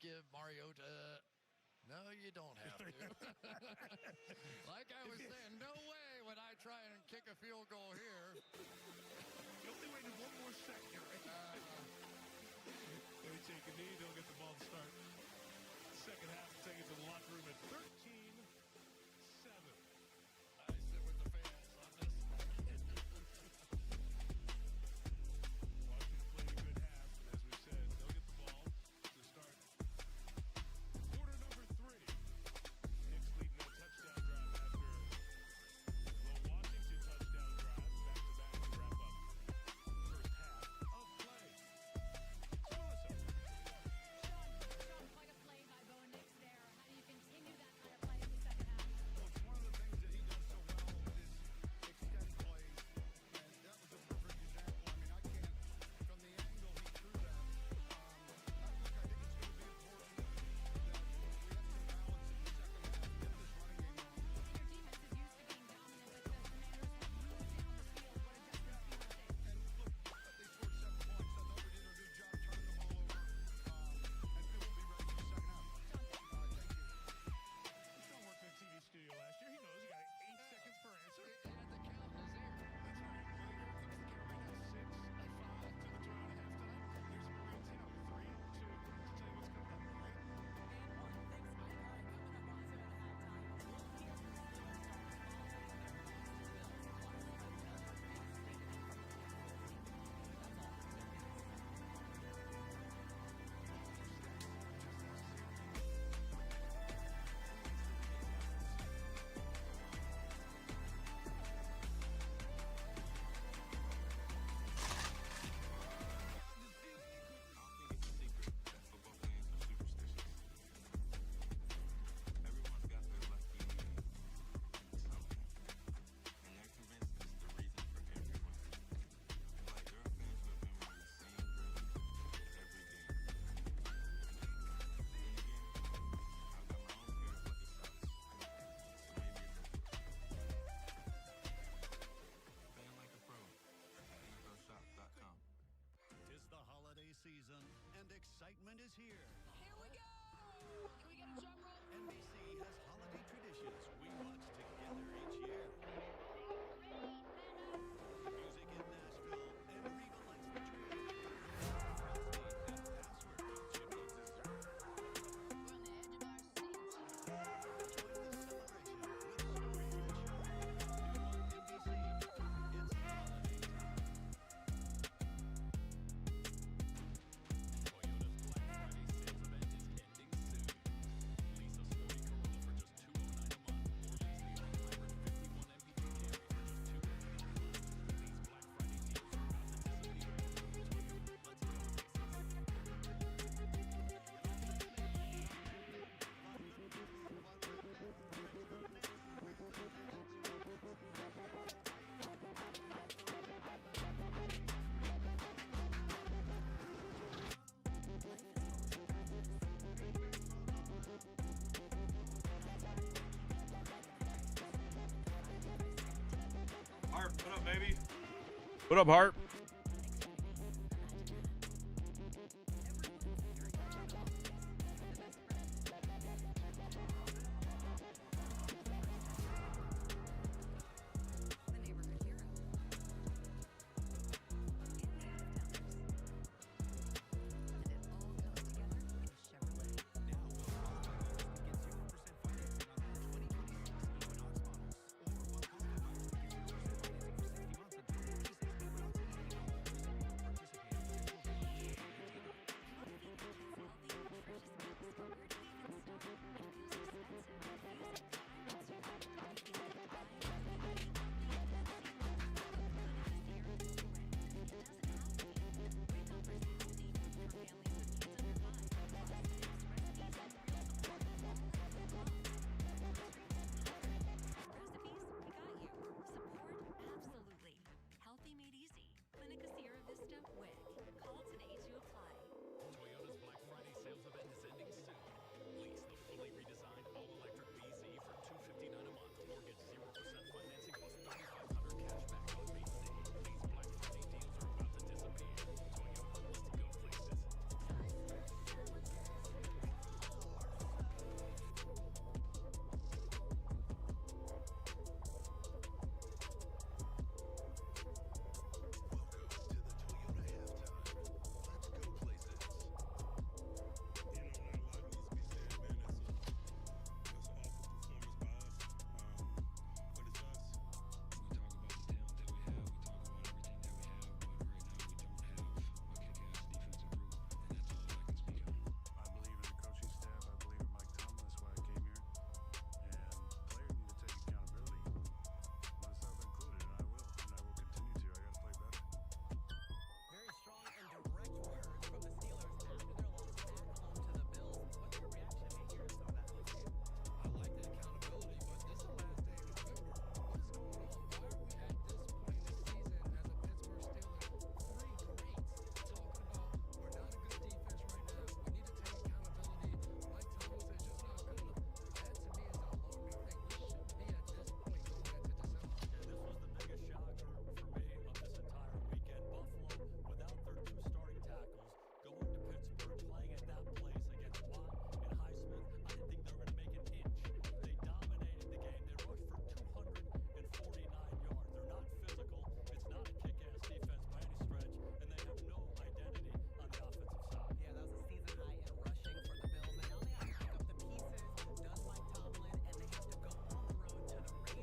give Mariota. No, you don't have to. Like I was saying, no way would I try and kick a field goal here. You only waited one more second, right? They take a knee, they'll get the ball to start. Second half, take it to the locker room at 13-7. I sit with the fans on this. Washington played a good half, and as we said, they'll get the ball to start quarter number 3. Knicks leading that touchdown drive after the Washington touchdown drive, back-to-back to wrap up first half of play. So Melissa. Sean, quite a play by Bo Nix there. How do you continue that kind of play in the second half? Well, it's one of the things that he does so well is extend plays, and that was a perfect example. I mean, I can't, from the angle he threw that, I think it's going to be important that we have some balance in the second half, get this running game going. Your defense is used to being dominant, but the Commanders have moved down the field. What adjustments do you think? And look, they scored 7 points. I thought we did a good job turning the ball over, and it will be ready for the second half. Thank you. Sean worked in a TV studio last year. He knows you got 8 seconds per answer. And the count is here. That's right. Well, here comes the count right now. 6, 5 to the 2 at halftime. Here's Maria Tell. 3, 2 to tell you what's coming up. Maria. And one, thanks, Mike. All right, coming up on 0 at halftime. We'll hear from the Steelers starters following their Bills. Plus, another big statement from the Kansas City Chiefs. That's all from the next. I don't think it's a secret that football fans are superstitious. Everyone's got their lucky something, and they're convinced it's the reason for every win. Like, there are fans who have been wearing the same jersey every game. Then again, I've got my own pair of lucky socks, so maybe it's Fan like a pro at NFLshop.com. Tis the holiday season, and excitement is here. Here we go! Can we get a drum roll? NBC has holiday traditions we watch together each year. Music in Nashville and Regal lights the tree. Frosty and Password with Jimmy Dessert. We're on the edge of our seats. Join the celebration with Story Rich. New on NBC. It's holiday time. Toyota's Black Friday sales event is ending soon. Lease a sporty Corolla for just $209 a month, or lease the all-hybrid 51 MPG Camry for just $289. These Black Friday deals are about to disappear. Toyota, let's go places. Harp, what up, baby? What up, Harp? The neighborhood hero. And it all comes together in Chevrolet. Now, Wells Fargo gets 0% financing on all 2026 Equinox models. Or Wells Fargo gets 0% financing for 60 months on 2026 Equinox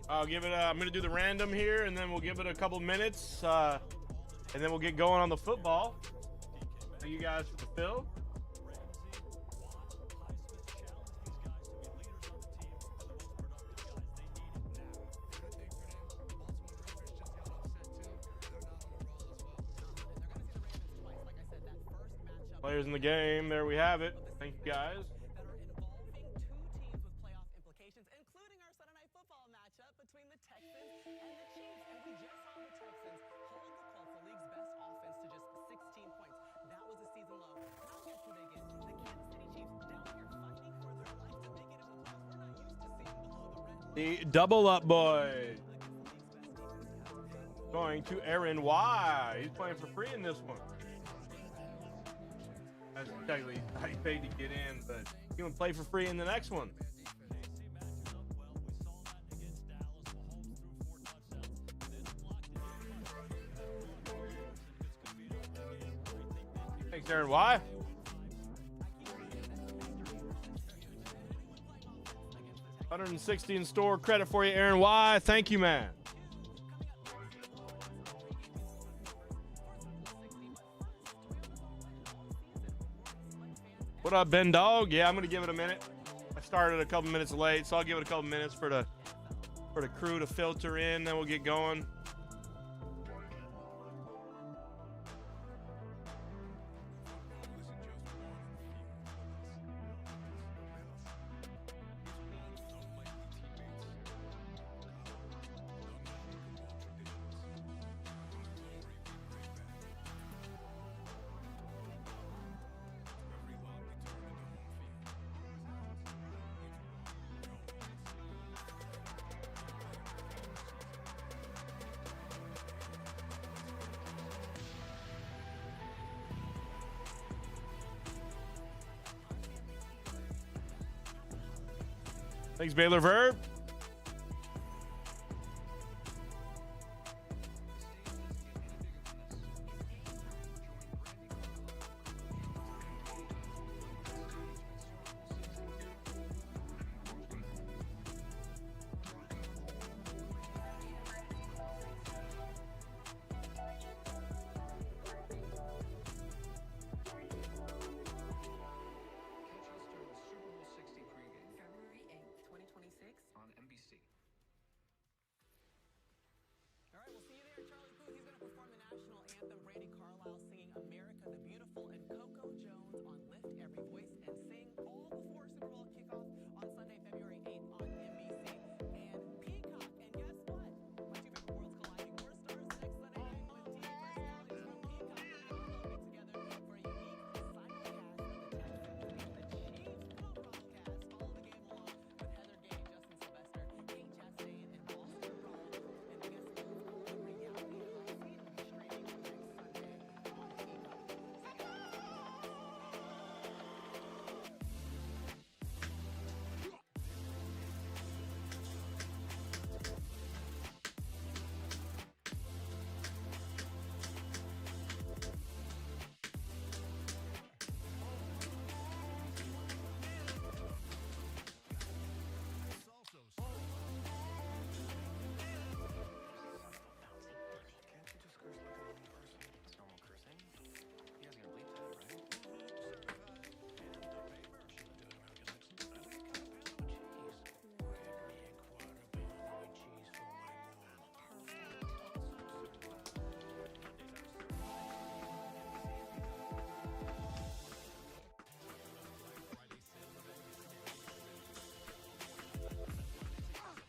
I'll give it. I'm gonna do the random here, and then we'll give it a couple minutes, and then we'll get going on the football. Thank you guys for the fill. Players in the game. There we have it. Thank you guys. That are involving two teams with playoff implications, including our Sunday Night Football matchup between the Texans and the Chiefs. And we just saw the Texans hold the Colts, the league's best offense, to just 16 points. That was a season low. How good can they get? The Kansas City Chiefs down here fighting for their life to make it into the playoffs. We're not used to seeing below the red. The double up boy. Going to Aaron Y. He's playing for free in this one. That's technically how he paid to get in, but he can play for free in the next one. Thanks, Aaron Y. $160 in store credit for you, Aaron Y. Thank you, man. What up, Ben Dog? Yeah, I'm gonna give it a minute. I started a couple minutes late, so I'll give it a couple minutes for the crew to filter in. Then we'll get going. Thanks, Baylor Verb. All right, we'll see you there, Charlie Puth. He's going to perform the national anthem. Brady Carlisle singing America the Beautiful, and Coco Jones on Lift Every Voice and Sing, all before Super Bowl kickoff on Sunday, February 8th on NBC and Peacock. And guess what? My two favorite worlds colliding. More stars next Sunday night with TV personalities from Peacock and all will be together for a unique simulcast of the Texans and the Chiefs co-broadcast. Follow the game along with Heather Gay, Justin Sylvester, Kate Chastain, and Boston Rob. And the guest host, the reality of the season, will be streaming next Sunday on Peacock.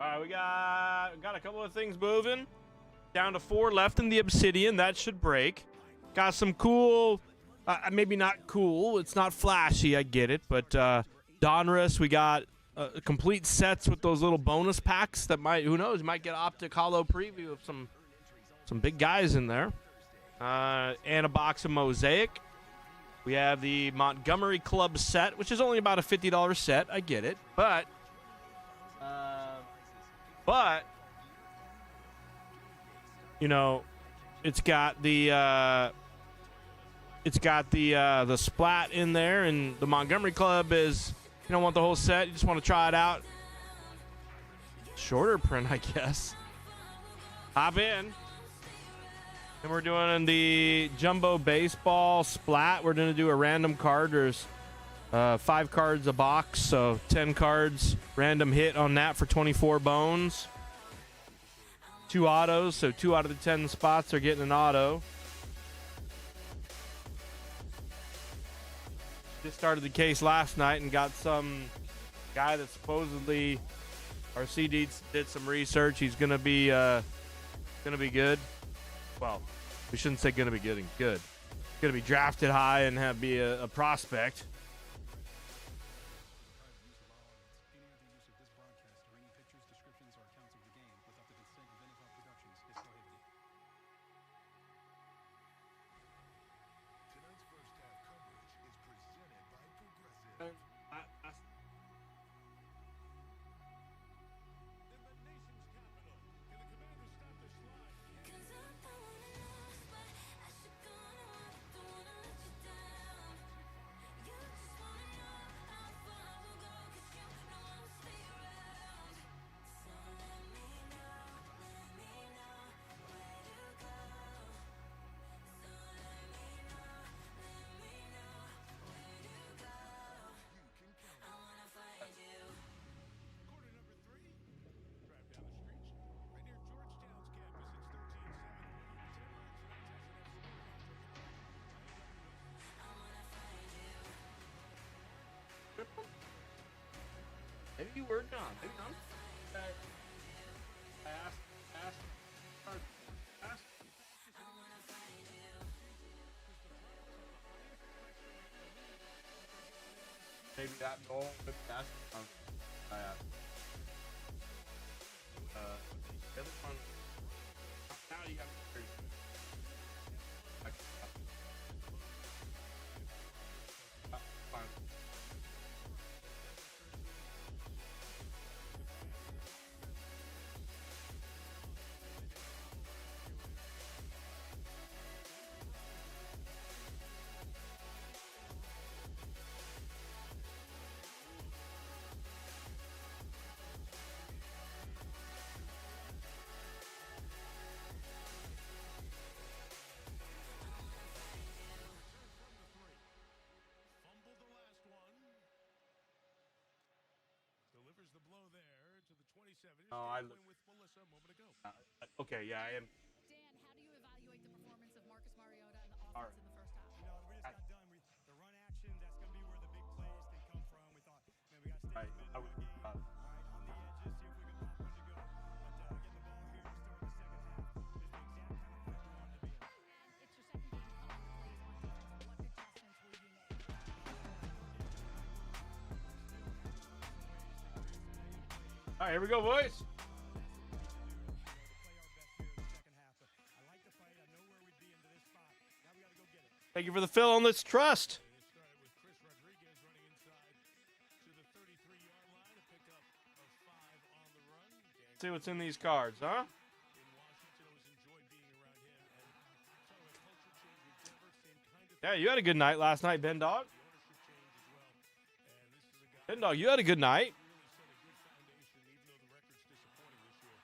All right, we got a couple of things moving. Down to 4 left in the Obsidian. That should break. Got some cool, maybe not cool. It's not flashy, I get it. But Donruss. We got complete sets with those little bonus packs that might, who knows, might get optic hollow preview of some big guys in there. And a box of Mosaic. We have the Montgomery Club set, which is only about a $50 set. I get it, but you know, it's got the splat in there, and the Montgomery Club is, you don't want the whole set, you just want to try it out. Shorter print, I guess. Hop in. And we're doing the Jumbo Baseball Splat. We're going to do a random card. There's 5 cards a box, so 10 cards. Random hit on that for 24 bones. 2 autos, so 2 out of the 10 spots are getting an auto. Just started the case last night and got some guy that supposedly our CD did some research. He's going to be good. Well, we shouldn't say going to be good and good. Going to be drafted high and be a prospect. Tonight's first half coverage is presented by Progressive. In the nation's capital, can the Commanders stop the slide? Quarter number 3. Drive down the streets right near Georgetown's campus. It's 13-7. Maybe you were John. Maybe not. Pass. Maybe that goal. Maybe that's the other one. Now you got to. Fine. Fumbled the last one. Delivers the blow there to the 27. Here's Oh, I Dan look- Quinn with Melissa a moment ago. Okay, yeah, I am. Dan, how do you evaluate the performance of Marcus Mariota and the offense All right. in the first half? You know, we just got done. The run action, that's going to be where the big plays can come from. We thought, man, we got to stay Right. committed to the game. Right on the edges, see if we can pop one to go. But getting the ball here to start the second half is the exact kind of fight we wanted to be in. It's your second game calling the plays on defense. What adjustments will you make? All right, here we go, boys. To play our best here in the second half. But I like the fight. I know where we'd be into this spot. Now we got to go get it. Thank you for the fill on this trust. They started with Chris Rodriguez running inside to the 33-yard line to pick up a 5 on the run. Dan See what's in these cards, huh? in Washington always enjoyed being around him. And talking about culture change with Denver, same kind of Yeah, you had a good night last night, Ben Dog. ownership change as well. And this is a guy Ben Dog, you had a good night. really set a good foundation, even though the record's disappointing this year.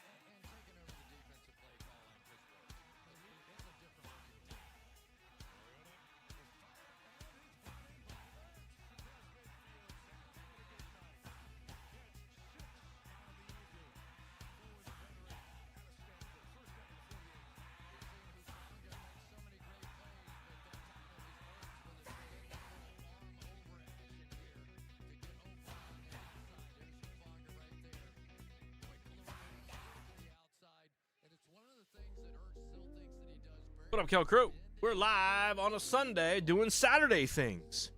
And taking over the defensive play call on Pittsburgh. It's a different looking team. What up, Kel Crew? We're live on a Sunday doing Saturday things.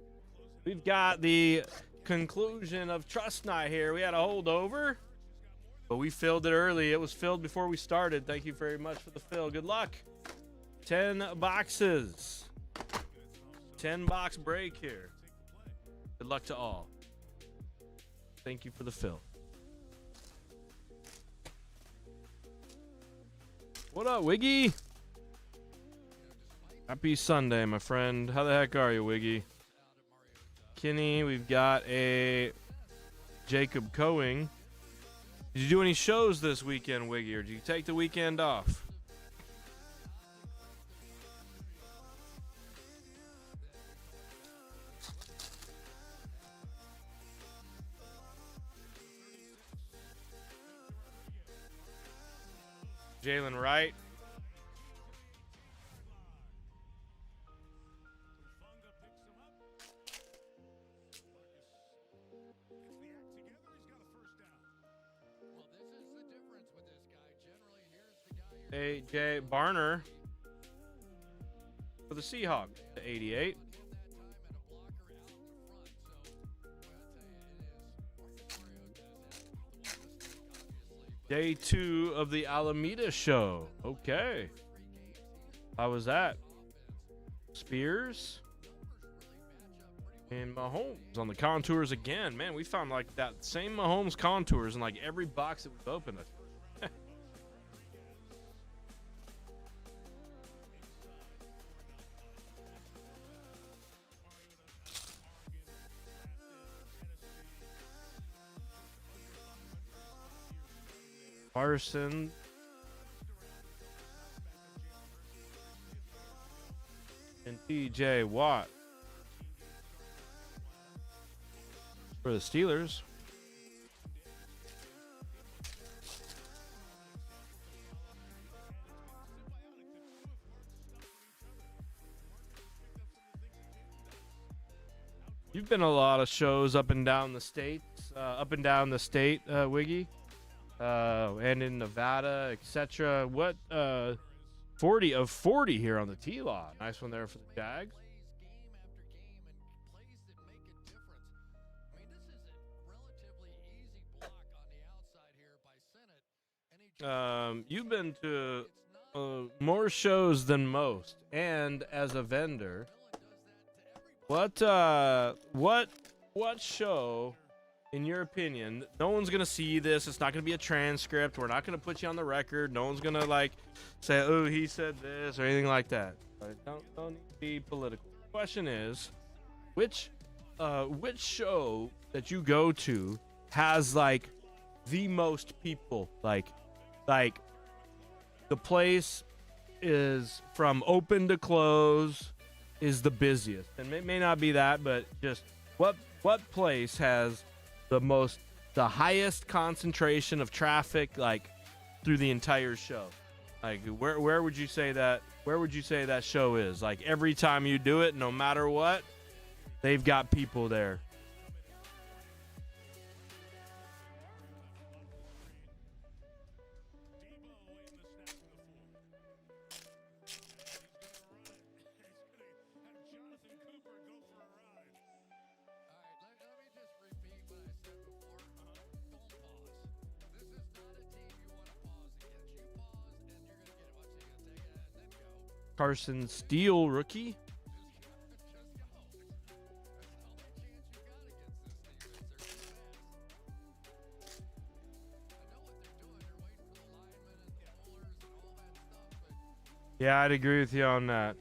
We've got the conclusion of Trust Night here. We had a holdover, but we filled it early. It was filled before we started. Thank you very much for the fill. Good luck. 10 boxes. 10 box break here. Good luck to all. Thank you for the fill. What up, Wiggy? Happy Sunday, my friend. How the heck are you, Wiggy? Kenny, we've got a Jacob Coing. Did you do any shows this weekend, Wiggy, or did you take the weekend off? Jalen Wright. A.J. Barner for the Seahawks, the 88. Day 2 of the Alameda show. Okay. How was that? Spears and Mahomes on the contours again. Man, we found like that same Mahomes contours in like every box that we've opened. Carson. And TJ Watt for the Steelers. You've been a lot of shows up and down the states, Wiggy. And in Nevada, etc. What 40 of 40 here on the T-Lot. Nice one there for the Jags. You've been to more shows than most, and as a vendor, what show, in your opinion, no one's gonna see this, it's not gonna be a transcript, we're not gonna put you on the record, no one's gonna like say, oh, he said this or anything like that. Don't need to be political. The question is, which show that you go to has like the most people, like the place is from open to close is the busiest, and it may not be that, but just what place has the highest concentration of traffic like through the entire show? Like where would you say that show is? Like every time you do it, no matter what, they've got people there. Carson Steele, rookie. Yeah, I'd agree with you on that.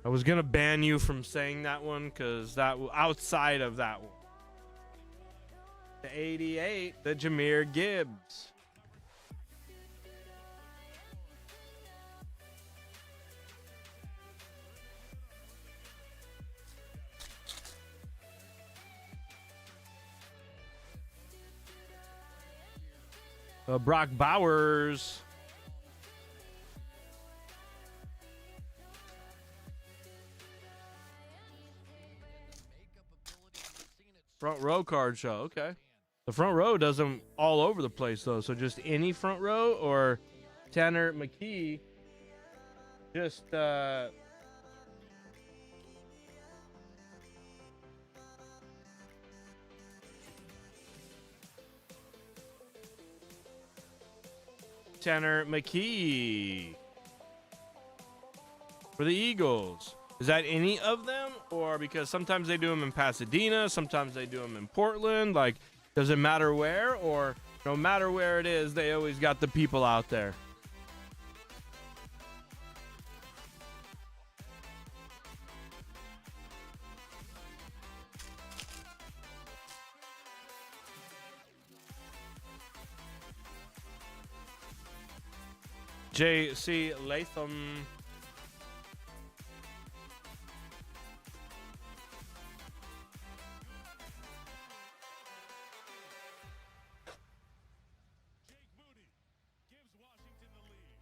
I was gonna ban you from saying that one because that outside of that one. The 88, the Jahmyr Gibbs. Brock Bowers. Front row card show. Okay. The front row does them all over the place, though. So just any front row or Tanner McKee just Tanner McKee for the Eagles. Is that any of them? Or because sometimes they do them in Pasadena, sometimes they do them in Portland. Like, does it matter where? Or no matter where it is, they always got the people out there. J.C. Latham. Jake Moody gives Washington the lead.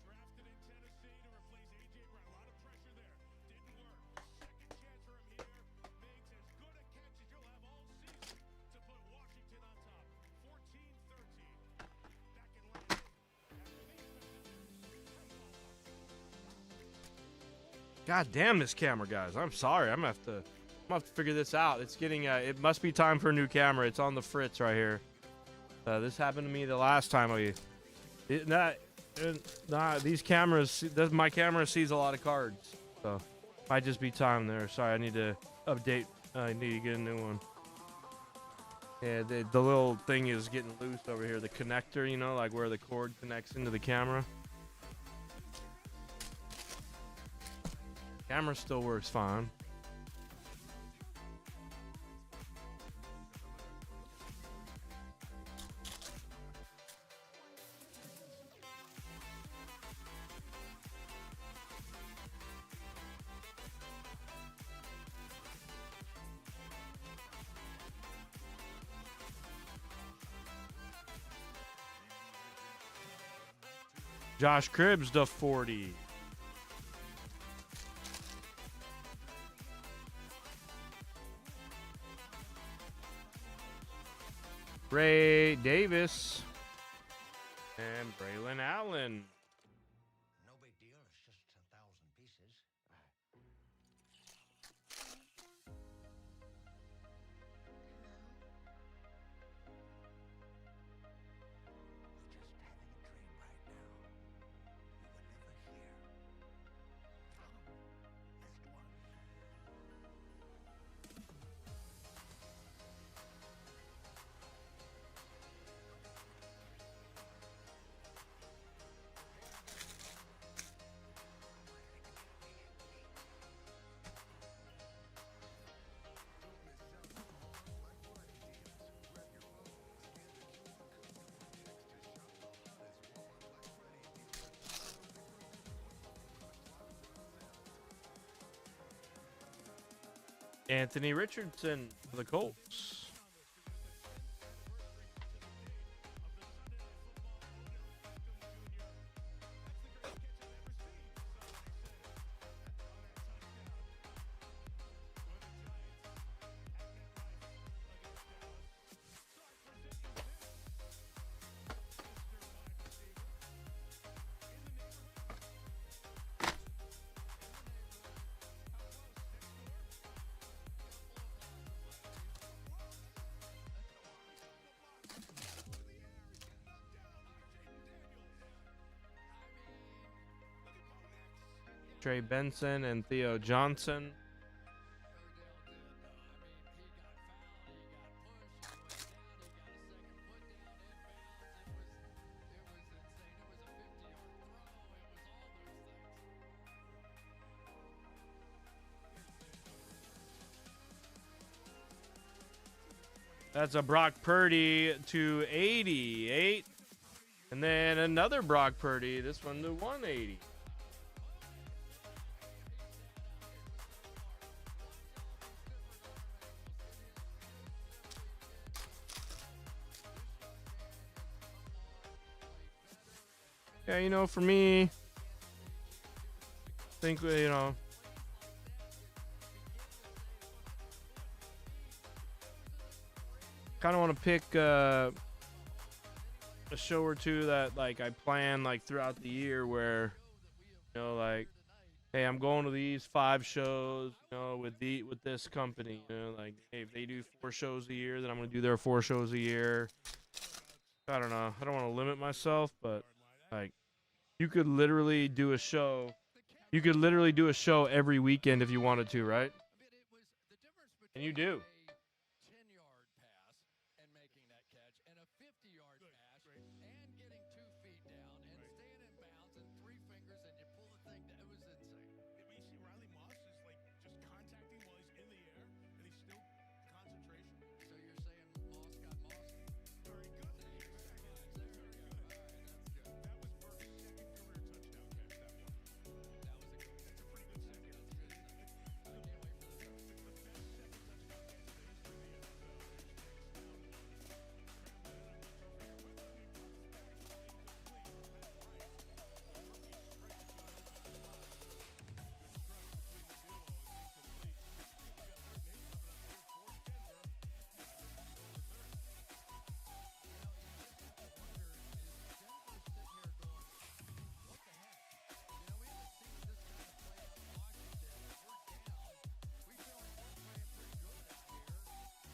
Drafted in Tennessee to replace A.J. Brown. A lot of pressure there. Didn't work. Second chance for him here. Makes as good a catch as you'll have all season to put Washington on top. 14-13. Back in line. After these messages from Walmart. God damn this camera, guys. I'm sorry. I'm gonna have to figure this out. It's getting it must be time for a new camera. It's on the fritz right here. This happened to me the last time these cameras, my camera sees a lot of cards. So might just be time there. Sorry, I need to update. I need to get a new one. Yeah, the little thing is getting loose over here. The connector, you know, like where the cord connects into the camera. Camera still works fine. Josh Cribbs to 40. Ray Davis and Braylon Allen. No big deal. It's just 1,000 pieces. We're just having a dream right now. We were never here. Missed one. Anthony Richardson for the Colts. Trey Benson and Theo Johnson. That's a Brock Purdy to 88. And then another Brock Purdy, this one to 180. Yeah, you know, for me, I think, you know, kind of want to pick a show or two that, like, I plan, like, throughout the year where, you know, like, hey, I'm going to these 5 shows, you know, with this company, you know, like, hey, if they do 4 shows a year, then I'm going to do their 4 shows a year. I don't know. I don't want to limit myself, but Like, you could literally do a show. You could literally do a show every weekend if you wanted to, right? And you do. A 10-yard pass and making that catch, and a 50-yard pass and getting 2 feet down and staying in bounds and 3 fingers and you pull the thing down. It was insane. But you see Riley Moss is like just contacting while he's in the air, and he's still concentration. So you're saying Moss got mossed? Very good. There you go. Very good. All right, that's good. That was Burke's second career touchdown catch. That one. That was a good one. That's a pretty good second. That's good stuff. I can't wait for the third. The best second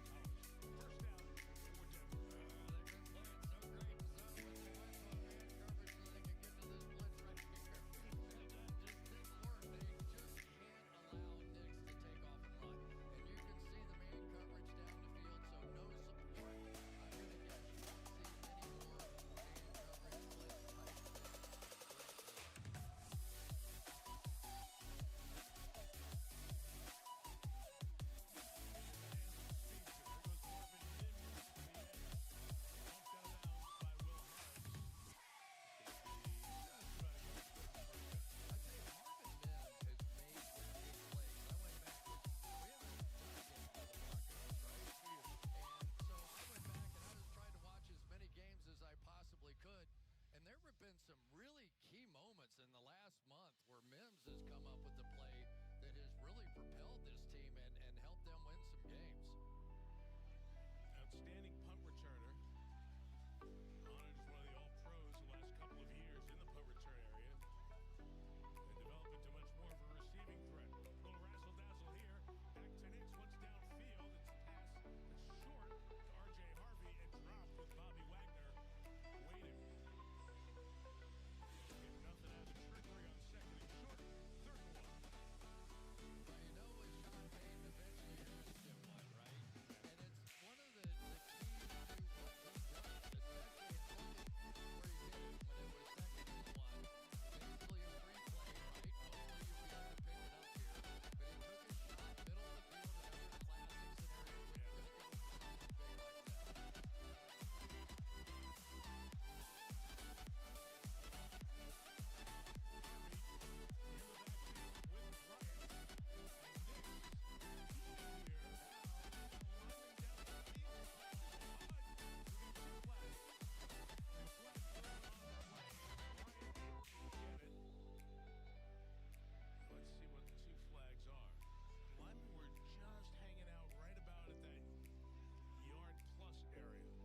touchdown catch in the history of the NFL. Been some really key moments in the last month where Mims has come up with the play that has really propelled this team and helped them win some games. Outstanding punt returner. Honored as one of the all-pros the last couple of years in the punt return area. And developed into much more of a receiving threat. Little razzle-dazzle here. Back to Nix once downfield. It's a pass that's short to R.J. Harvey and dropped with Bobby Wagner waiting. Nothing out of the trickery on second and short. Third and 1. Well, you know with Sean Payton, eventually you're going to get one, right? And it's one of the keys to what he does, especially in where he did it when it was second and 1. Basically a free play, right? Hopefully you'll be able to pick it up here. But he took a shot, middle of the field, another classic scenario when you're going to go for something big like that. Let's see what the two flags are. Linemen were just hanging out right about at that yard plus area.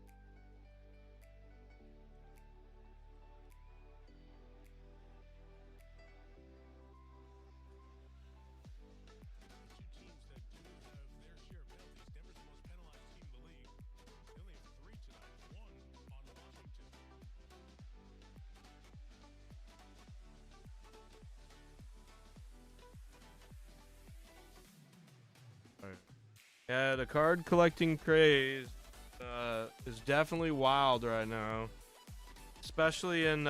Two teams that do have their share of penalties. Denver's the most penalized team in the league. They only have 3 tonight. 1 on Washington. Yeah, the card collecting craze is definitely wild right now, especially in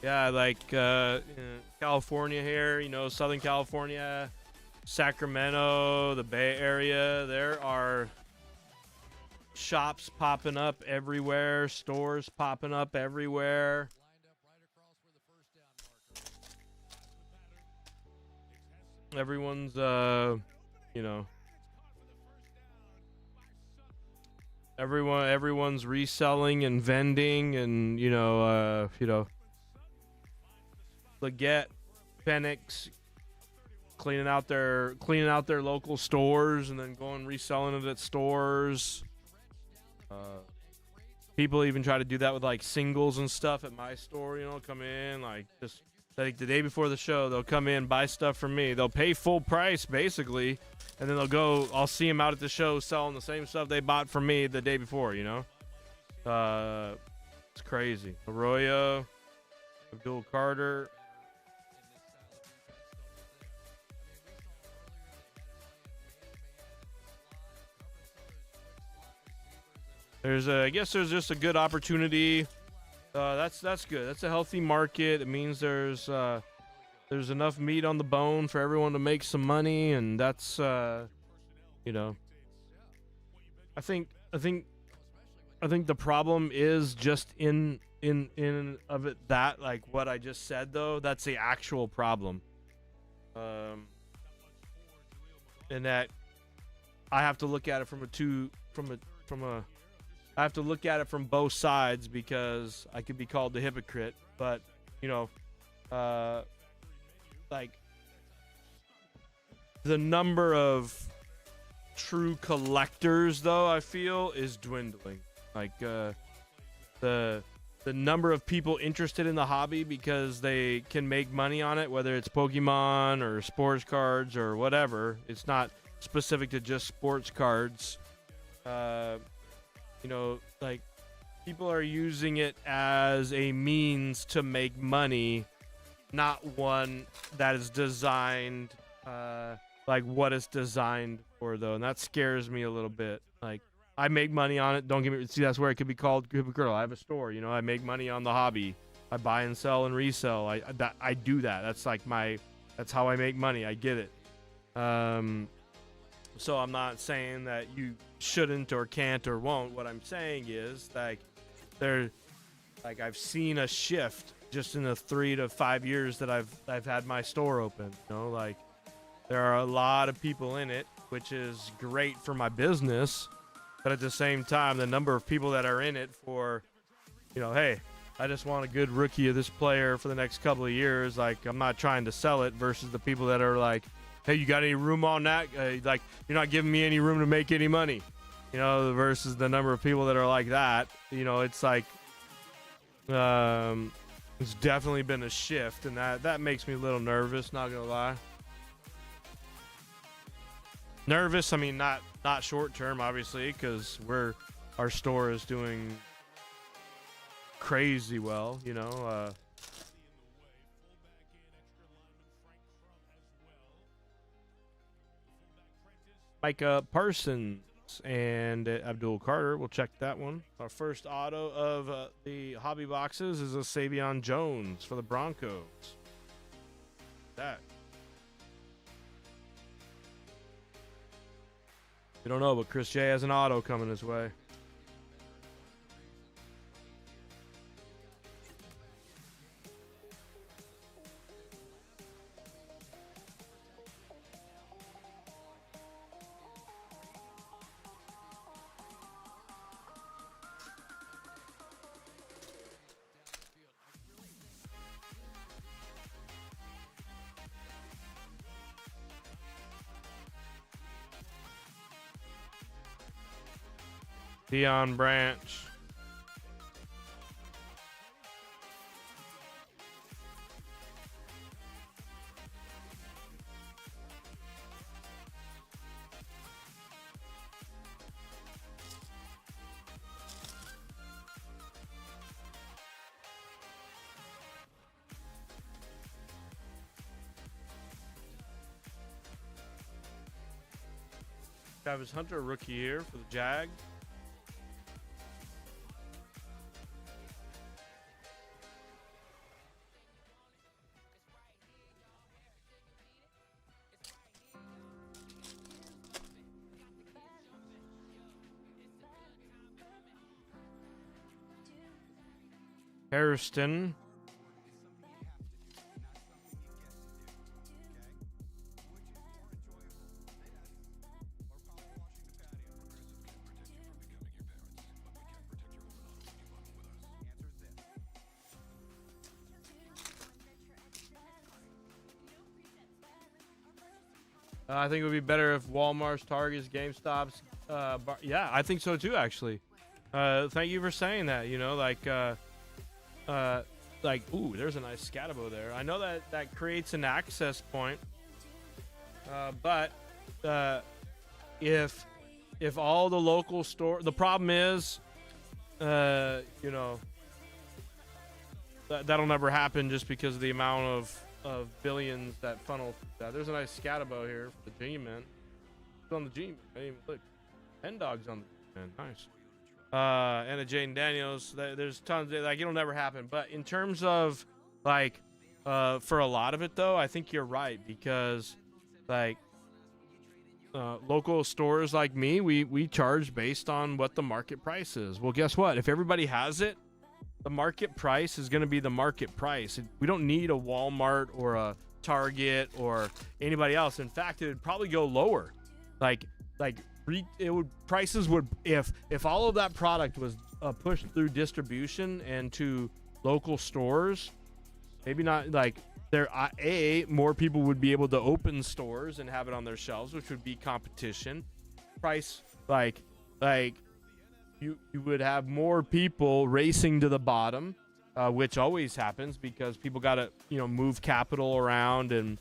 yeah, like California here, you know, Southern California, Sacramento, the Bay Area. There are shops popping up everywhere, stores popping up everywhere. Everyone's, you know, everyone's reselling and vending, and Leggett, Phoenix, cleaning out their local stores and then going reselling it at stores. People even try to do that with like singles and stuff at my store. Come in like just like the day before the show, they'll come in, buy stuff from me. They'll pay full price basically, and then they'll go. I'll see them out at the show selling the same stuff they bought from me the day before. It's crazy. Arroyo, Abdul Carter. I guess there's just a good opportunity. That's good. That's a healthy market. It means there's enough meat on the bone for everyone to make some money, and that's I think the problem is just in of it, that like what I just said though. That's the actual problem. And that I have to look at it I have to look at it from both sides, because I could be called the hypocrite, but like the number of true collectors though, I feel, is dwindling. Like the number of people interested in the hobby because they can make money on it, whether it's Pokemon or sports cards or whatever. It's not specific to just sports cards. Like people are using it as a means to make money, not one that is designed like what it's designed for though, and that scares me a little bit. Like I make money on it. Don't get me. See, that's where it could be called hypocritical. I have a store. I make money on the hobby. I buy and sell and resell. I do that. That's like that's how I make money. I get it. So I'm not saying that you shouldn't or can't or won't. What I'm saying is like I've seen a shift just in the 3 to 5 years that I've had my store open. Like there are a lot of people in it, which is great for my business, but at the same time, the number of people that are in it for, hey, I just want a good rookie of this player for the next couple of years. Like I'm not trying to sell it, versus the people that are like, hey, you got any room on that? Like, you're not giving me any room to make any money, versus the number of people that are like that. It's like, it's definitely been a shift, and that makes me a little nervous, not gonna lie. Nervous, I mean, not short term, obviously, because our store is doing crazy well, Micah Parsons and Abdul Carter. We'll check that one. Our first auto of the hobby boxes is a Savion Jones for the Broncos. That. We don't know, but Chris J has an auto coming his way. Deion Branch. Travis Hunter, rookie here for the Jags. Hairston. I think it would be better if Walmart's, Target's, GameStop's. Yeah, I think so too. Actually, thank you for saying that. You know, ooh, there's a nice Scatabo there. I know that creates an access point, but if all the local store, the problem is, you know, that'll never happen just because of the amount of billions that funnel through that. There's a nice Scatabo here for the G-Man. It's on the G-Man. I didn't even look. 10 dogs on the G-Man. Nice. And a Jaden Daniels. There's tons. Like, it'll never happen. But in terms of, like, for a lot of it, though, I think you're right. Because, like, local stores like me, we charge based on what the market price is. Well, guess what? If everybody has it, the market price is going to be the market price. We don't need a Walmart or a Target or anybody else. In fact, it would probably go lower. Prices would, if all of that product was pushed through distribution and to local stores, maybe not like more people would be able to open stores and have it on their shelves, which would be competition. Price you would have more people racing to the bottom, which always happens because people got to, move capital around and,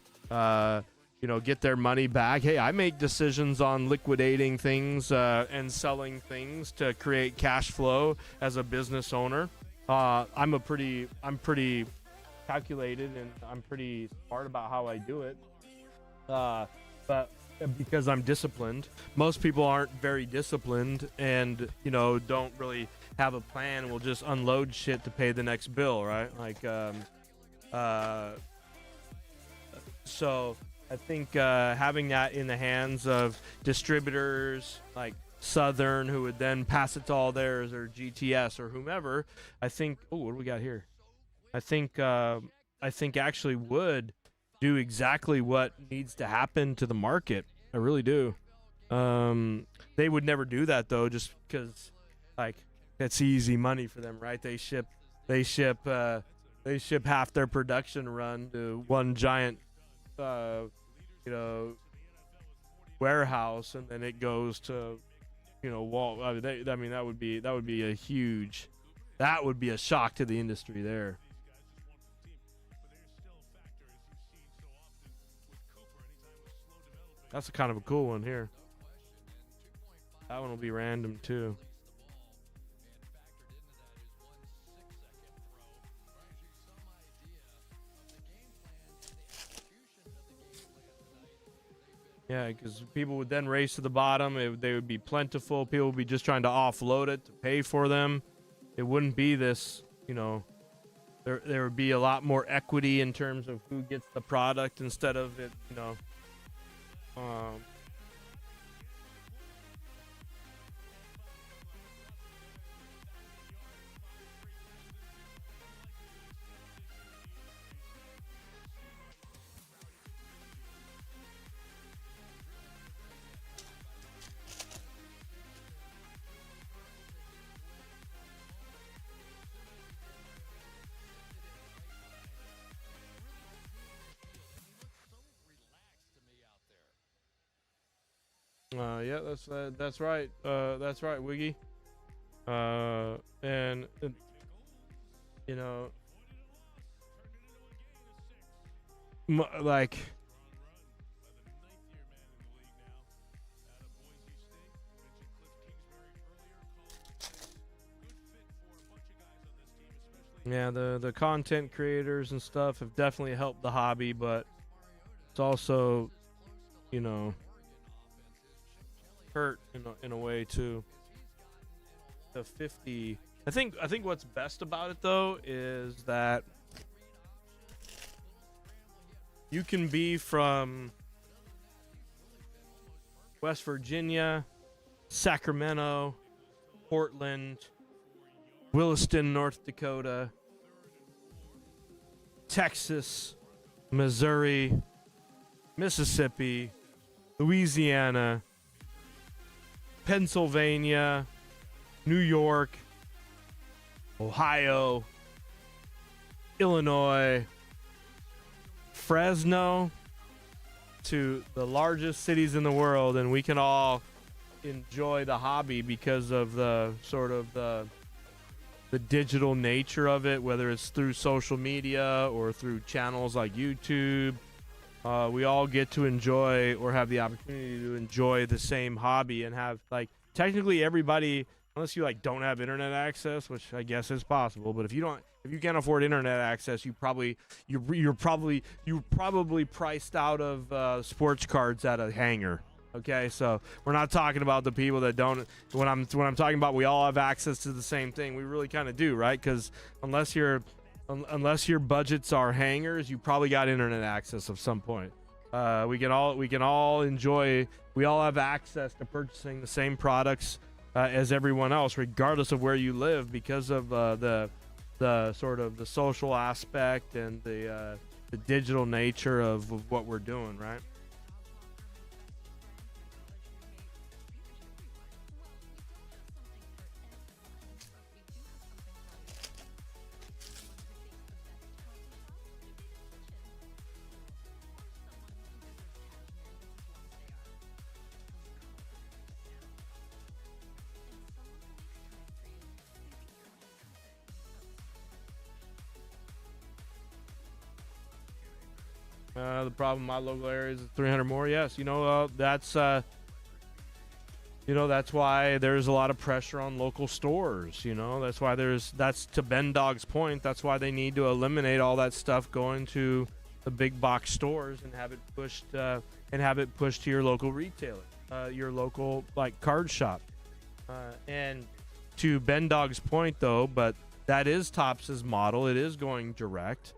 get their money back. Hey, I make decisions on liquidating things and selling things to create cash flow as a business owner. I'm pretty calculated and I'm pretty smart about how I do it. But because I'm disciplined. Most people aren't very disciplined and, don't really have a plan and will just unload shit to pay the next bill, right? So I think having that in the hands of distributors like Southern, who would then pass it to all theirs, or GTS or whomever, I think, what do we got here? I think actually would do exactly what needs to happen to the market. I really do. They would never do that though, just because that's easy money for them, right? They ship half their production run to one giant warehouse, and then it goes to Walt. That would be a shock to the industry there. That's a kind of a cool one here. That one will be random too. Yeah, because people would then race to the bottom. They would be plentiful. People would be just trying to offload it to pay for them. It wouldn't be this, there would be a lot more equity in terms of who gets the product instead of it, yeah, that's right. That's right, Wiggy. And like. Yeah, the content creators and stuff have definitely helped the hobby, but it's also, hurt in a way too. The 50. I think what's best about it though is that you can be from West Virginia, Sacramento, Portland, Williston, North Dakota, Texas, Missouri, Mississippi, Louisiana, Pennsylvania, New York, Ohio, Illinois, Fresno, to the largest cities in the world, and we can all enjoy the hobby because of the sort of the digital nature of it, whether it's through social media or through channels like YouTube. We all get to enjoy or have the opportunity to enjoy the same hobby and have, like, technically everybody, unless you like don't have internet access, which I guess is possible, but if you can't afford internet access, you're probably priced out of sports cards at a hangar. Okay, so we're not talking about the people that don't. When I'm talking about, we all have access to the same thing. We really kind of do, right? Because unless your budgets are hangars, you probably got internet access of some point. We can all enjoy. We all have access to purchasing the same products as everyone else, regardless of where you live, because of the sort of the social aspect and the digital nature of what we're doing, right? The problem in my local area is 300 more. Yes, that's why there's a lot of pressure on local stores. That's to Ben Dog's point. That's why they need to eliminate all that stuff going to the big box stores and have it pushed to your local retailer, your local like card shop. And to Ben Dog's point, though, but that is Topps' model. It is going direct,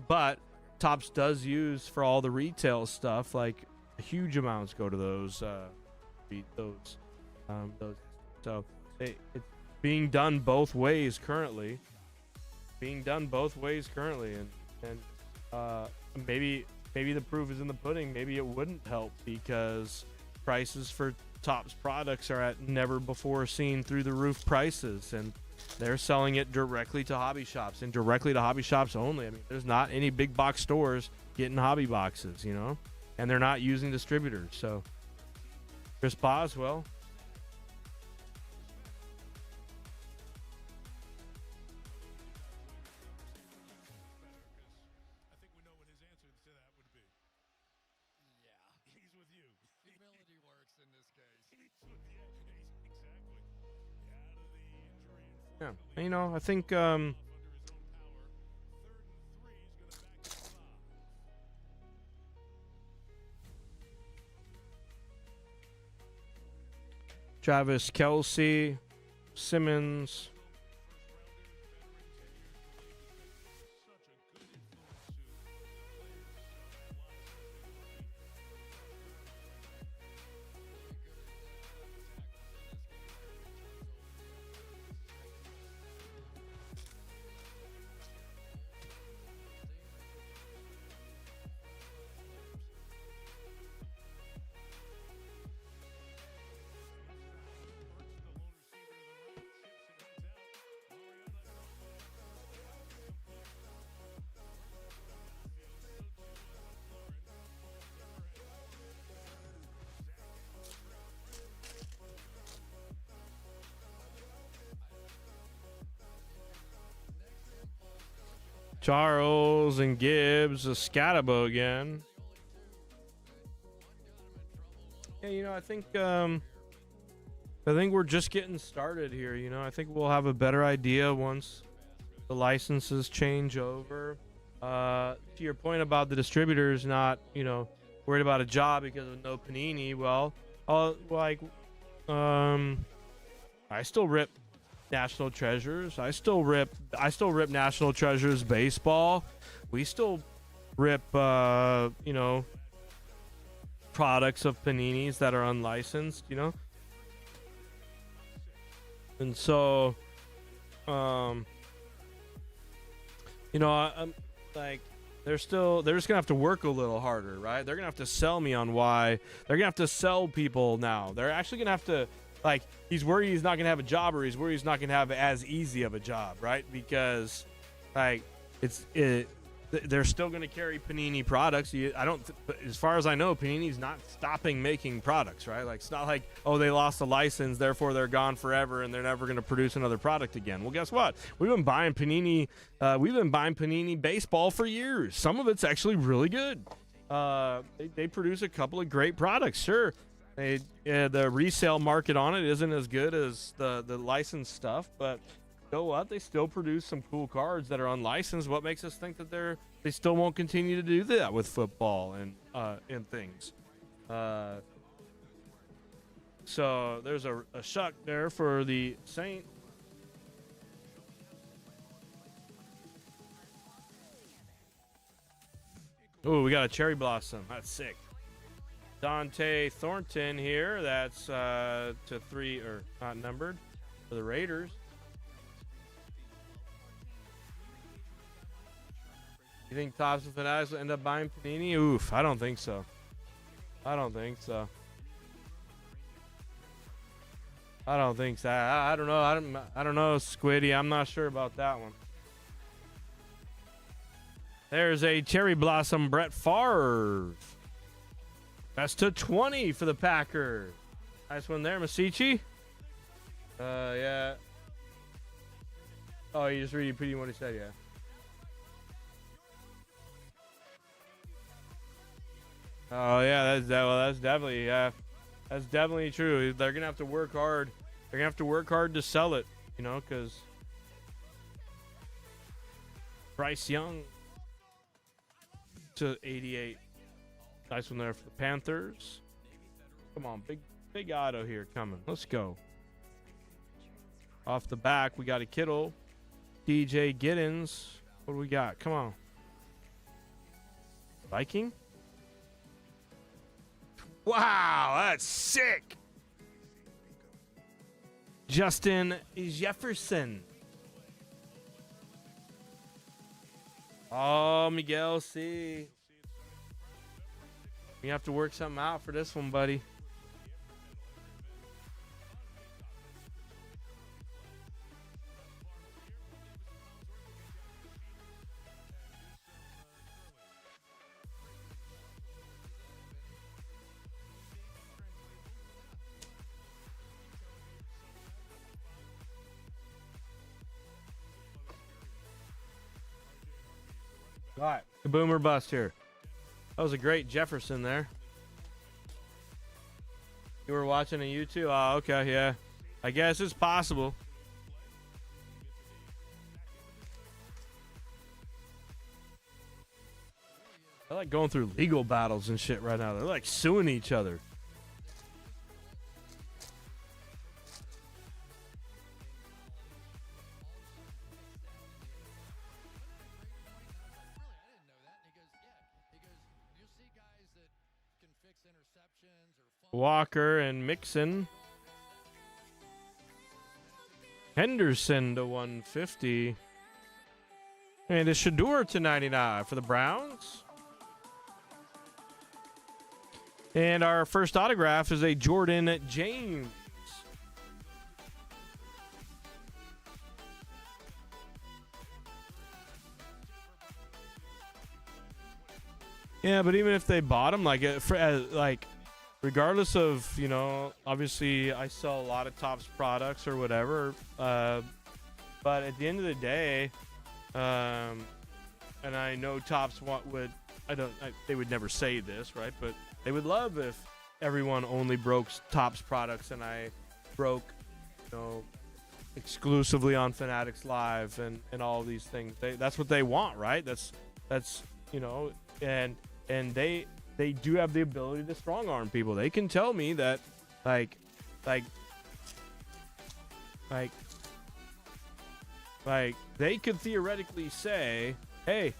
but Topps does use for all the retail stuff, like huge amounts go to those. So it's being done both ways currently. And maybe the proof is in the pudding. Maybe it wouldn't help because prices for Topps products are at never before seen through the roof prices, and they're selling it directly to hobby shops and directly to hobby shops only. I mean, there's not any big box stores getting hobby boxes, and they're not using distributors. So, Chris Boswell. I think we know what his answer to that would be. Yeah. He's with you. Humility works in this case. He's with you. Exactly. Out of the injury, Yeah, unfortunately. I think Under his own power. 3rd and 3. He's going to back to the five. Travis Kelce, Simmons. Such a good influence to the players of that line. Charles and Gibbs, a Scatabo again. Yeah, I think we're just getting started here. I think we'll have a better idea once the licenses change over. To your point about the distributors not, worried about a job because of no Panini. Well, I still rip National Treasures. I still rip National Treasures baseball. We still rip products of Panini's that are unlicensed, And so you know, I'm like, they're just gonna have to work a little harder, right? They're gonna have to sell me on why. They're gonna have to sell people now. They're actually gonna have to, like, he's worried he's not gonna have a job, or he's worried he's not gonna have as easy of a job, right? Because, like, they're still gonna carry Panini products. As far as I know, Panini's not stopping making products, right? Like, it's not like, oh, they lost a license, therefore they're gone forever and they're never gonna produce another product again. Well, guess what? We've been buying Panini baseball for years. Some of it's actually really good. They produce a couple of great products, sure. The resale market on it isn't as good as the licensed stuff, but you know what? They still produce some cool cards that are unlicensed. What makes us think that they still won't continue to do that with football and things? So there's a shuck there for the Saint. Oh, we got a cherry blossom. That's sick. Dante Thornton here. That's to 3, or not numbered, for the Raiders. You think Topps and Fanatics will end up buying Panini? Oof, I don't think so. I don't think so. I don't think so. I don't know. I don't know, Squiddy. I'm not sure about that one. There's a cherry blossom Brett Favre. That's to 20 for the Packers. Nice one there, Masichi. Yeah. Oh, you just repeating what he said, yeah. Oh yeah, that's definitely true. They're gonna have to work hard. They're gonna have to work hard to sell it, you know, because Bryce Young to 88. Nice one there for the Panthers. Come on, big auto here coming. Let's go. Off the back, we got a Kittle, DJ Giddens. What do we got? Come on, Viking. Wow, that's sick. Justin Jefferson. Oh, Miguel C. You have to work something out for this one, buddy. All right, the boomer bust here. That was a great Jefferson there. You were watching on YouTube? Oh, okay, yeah. I guess it's possible. They're like going through legal battles and shit right now. They're like suing each other. Walker and Mixon. Henderson to 150. And a Shador to 99 for the Browns. And our first autograph is a Jordan James. Yeah, but even if they bought him, regardless of, you know, obviously I sell a lot of Topps products or whatever, but at the end of the day, and I know Topps they would never say this, right? But they would love if everyone only broke Topps products and I broke, you know, exclusively on Fanatics Live and all these things. That's what they want, right? That's you know, and they do have the ability to strong arm people. They can tell me that, like they could theoretically say, hey,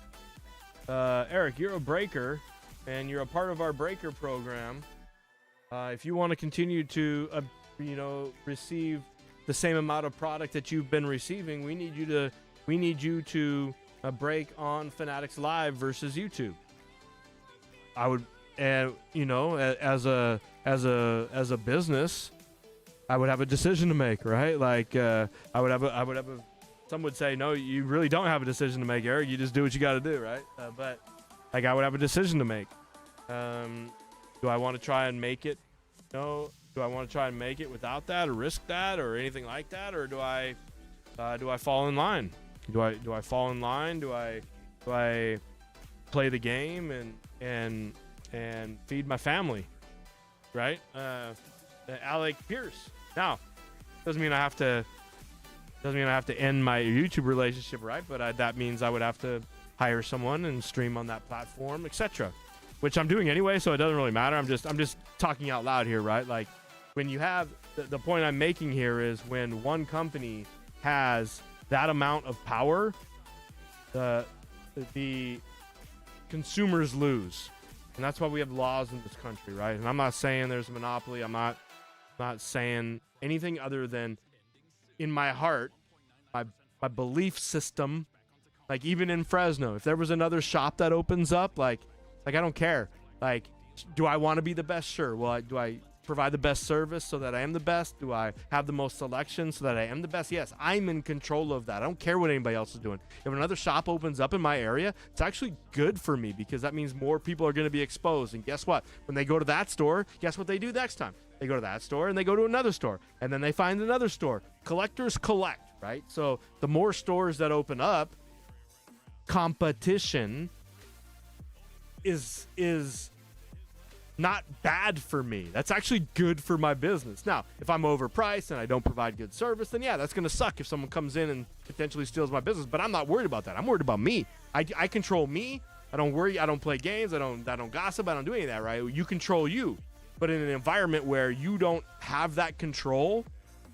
Eric, you're a breaker, and you're a part of our breaker program. If you want to continue to, receive the same amount of product that you've been receiving, we need you to a break on Fanatics Live versus YouTube. I would, and as a business, I would have a decision to make, right? Like I would have a. Some would say, no, you really don't have a decision to make, Eric. You just do what you got to do, right? But like I would have a decision to make. Do I want to try and make it? No. Do I want to try and make it without that, or risk that, or anything like that, or do I fall in line? Do I fall in line? Do I play the game and feed my family, right? Alec Pierce. Now, doesn't mean I have to end my YouTube relationship, right? But that means I would have to hire someone and stream on that platform, etc. Which I'm doing anyway, so it doesn't really matter. I'm just talking out loud here, right? Like when you have the point I'm making here is when one company has that amount of power, the consumers lose. And that's why we have laws in this country, right? And I'm not saying there's a monopoly. I'm not saying anything other than in my heart, my belief system, like even in Fresno, if there was another shop that opens up, like I don't care. Like, do I want to be the best? Sure. Well, do I provide the best service so that I am the best? Do I have the most selection so that I am the best? Yes, I'm in control of that. I don't care what anybody else is doing. If another shop opens up in my area, it's actually good for me because that means more people are going to be exposed. And guess what? When they go to that store, guess what they do next time? They go to that store and they go to another store and then they find another store. Collectors collect, right? So the more stores that open up, competition is not bad for me. That's actually good for my business. Now, if I'm overpriced and I don't provide good service, then yeah, that's going to suck if someone comes in and potentially steals my business. But I'm not worried about that. I'm worried about me. I control me. I don't worry. I don't play games. I don't gossip. I don't do any of that, right? You control you. But in an environment where you don't have that control,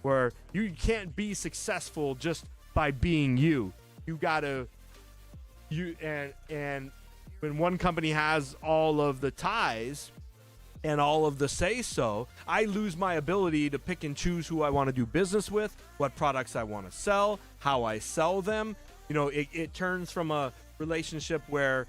where you can't be successful just by being you, and when one company has all of the ties and all of the say-so, I lose my ability to pick and choose who I want to do business with, what products I want to sell, how I sell them. It turns from a relationship where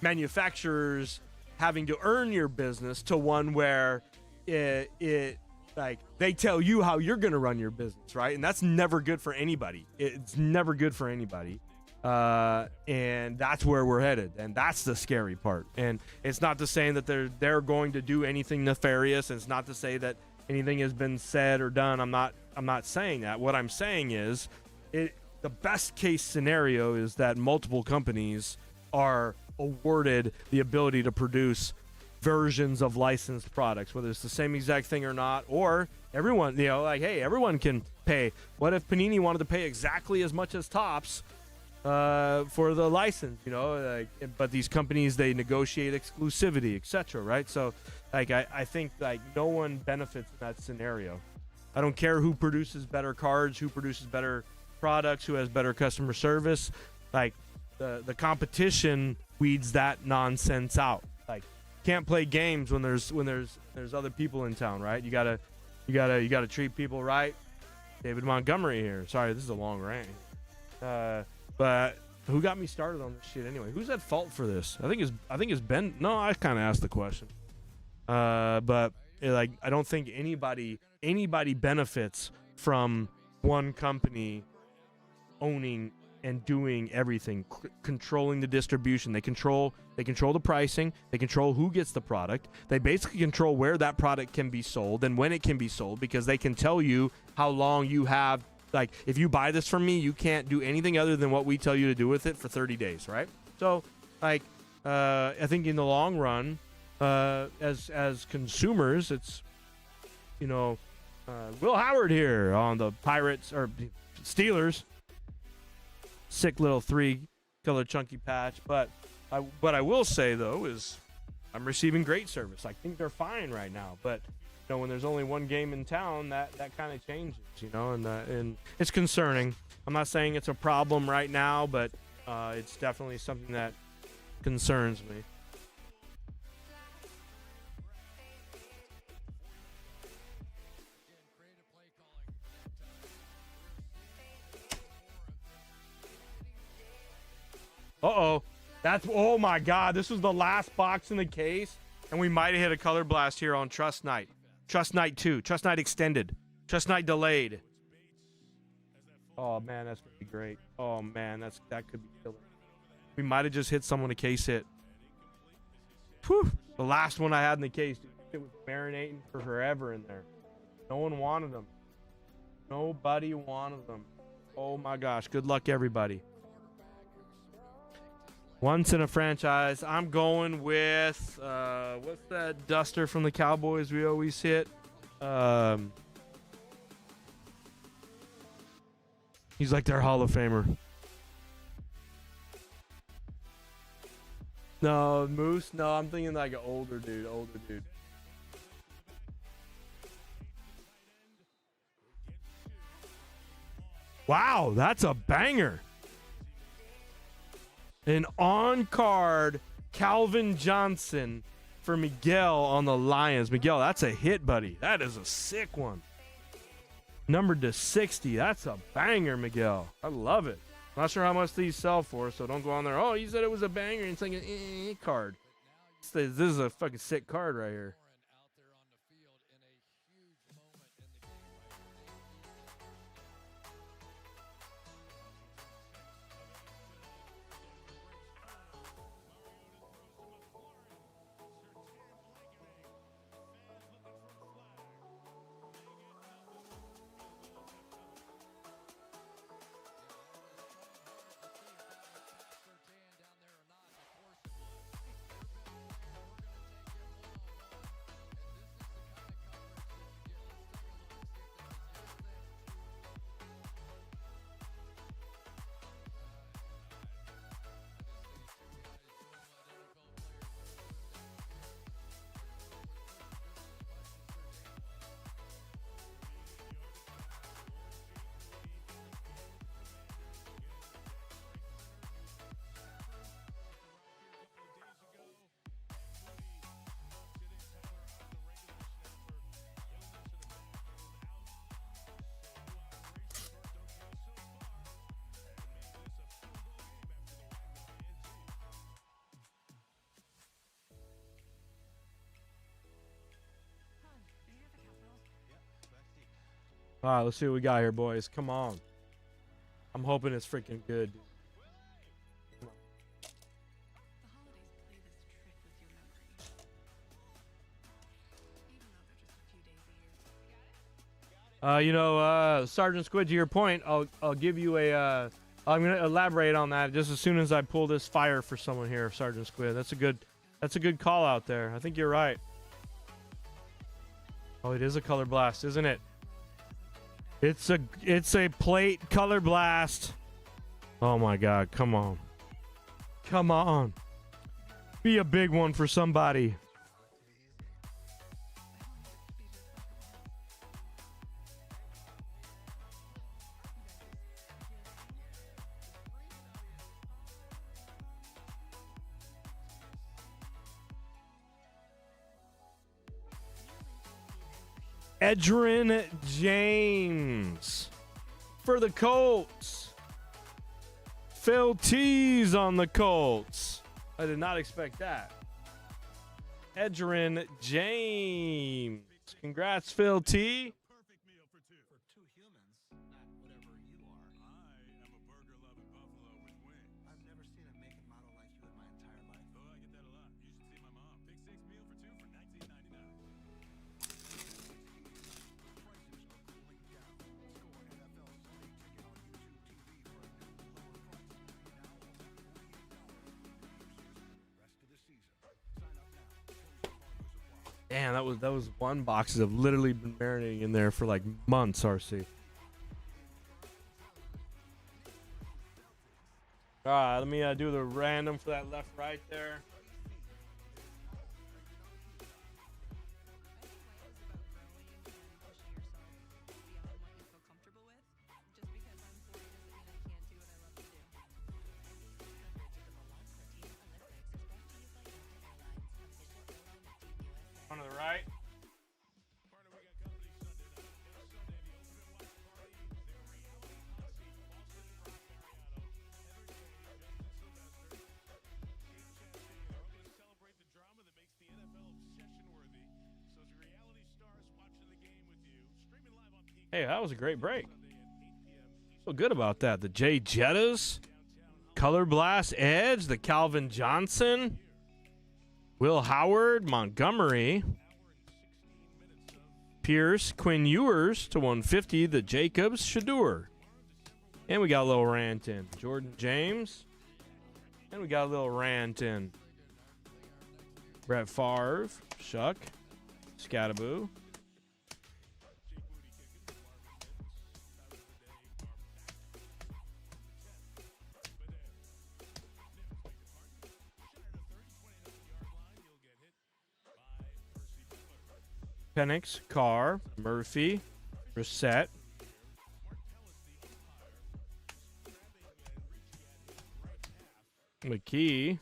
manufacturers having to earn your business to one where it like they tell you how you're going to run your business, right? And that's never good for anybody. It's never good for anybody. And that's where we're headed, and that's the scary part. And it's not to say that they're going to do anything nefarious. It's not to say that anything has been said or done. I'm not saying that. What I'm saying is, the best case scenario is that multiple companies are awarded the ability to produce versions of licensed products, whether it's the same exact thing or not, or everyone, hey, everyone can pay. What if Panini wanted to pay exactly as much as Topps for the license, but these companies, they negotiate exclusivity, etc., right? So I think no one benefits in that scenario. I don't care who produces better cards, who produces better products, who has better customer service. The competition weeds that nonsense out. Can't play games when there's other people in town, right? You gotta treat people right. David Montgomery here. Sorry, this is a long rant. But who got me started on this shit anyway? Who's at fault for this? I think it's Ben. No, I kind of asked the question. But I don't think anybody benefits from one company owning and doing everything, controlling the distribution. They control the pricing. They control who gets the product. They basically control where that product can be sold and when it can be sold, because they can tell you how long you have. If you buy this from me, you can't do anything other than what we tell you to do with it for 30 days, right? So, I think in the long run, as consumers, it's, Will Howard here on the Pirates or Steelers. Sick little 3-color chunky patch. But what I will say, though, is I'm receiving great service. I think they're fine right now. But when there's only one game in town, that kind of changes, and it's concerning. I'm not saying it's a problem right now, but it's definitely something that concerns me. Uh-oh. That's, oh my God. This was the last box in the case. And we might have hit a color blast here on Trust Night. Trust Night 2. Trust Night Extended. Trust Night Delayed. Oh man, that's gonna be great. Oh man, that could be killer. We might have just hit someone a case hit. Whew. The last one I had in the case, dude, it was marinating for forever in there. No one wanted them. Nobody wanted them. Oh my gosh. Good luck, everybody. Once in a franchise. I'm going with what's that duster from the Cowboys we always hit? He's like their Hall of Famer. No, Moose. No, I'm thinking like an older dude. Wow, that's a banger. An on-card Calvin Johnson for Miguel on the Lions. Miguel, that's a hit, buddy. That is a sick one. Numbered to 60. That's a banger, Miguel. I love it. Not sure how much these sell for, so don't go on there. Oh, you said it was a banger. It's like an card. This is a fucking sick card right here. All right, let's see what we got here, boys. Come on. I'm hoping it's freaking good. The holidays play this trick with your memory. Even though they're just a few days a year. Sergeant Squid, to your point, I'll give you a. I'm gonna elaborate on that just as soon as I pull this fire for someone here, Sergeant Squid. That's a good call out there. I think you're right. Oh, it is a color blast, isn't it? It's a plate color blast. Oh my God! Come on, come on! Be a big one for somebody. Edgerrin James for the Colts. Phil T's on the Colts. I did not expect that. Edgerrin James. Congrats, Phil T. Perfect meal for two. For two humans, not whatever you are. I am a burger-loving buffalo with wings. I've never seen a make and model like you in my entire life. Oh, I get that a lot. You should see my mom. Pick six meal for two for $19.99. Damn, that was one box that have literally been marinating in there for like months, RC. All right, let me do the random for that left right there. One to the right. Hey, that was a great break. Feel good about that. The Jay Jettas, Color Blast Edge, the Calvin Johnson, Will Howard, Montgomery, Pierce, Quinn Ewers to 150, the Jacobs, Shadur. And we got a little rant in. Jordan James. And we got a little rant in. Brett Favre, Shuck, Scattaboo. Penix, Carr, Murphy, Brissett. McKee.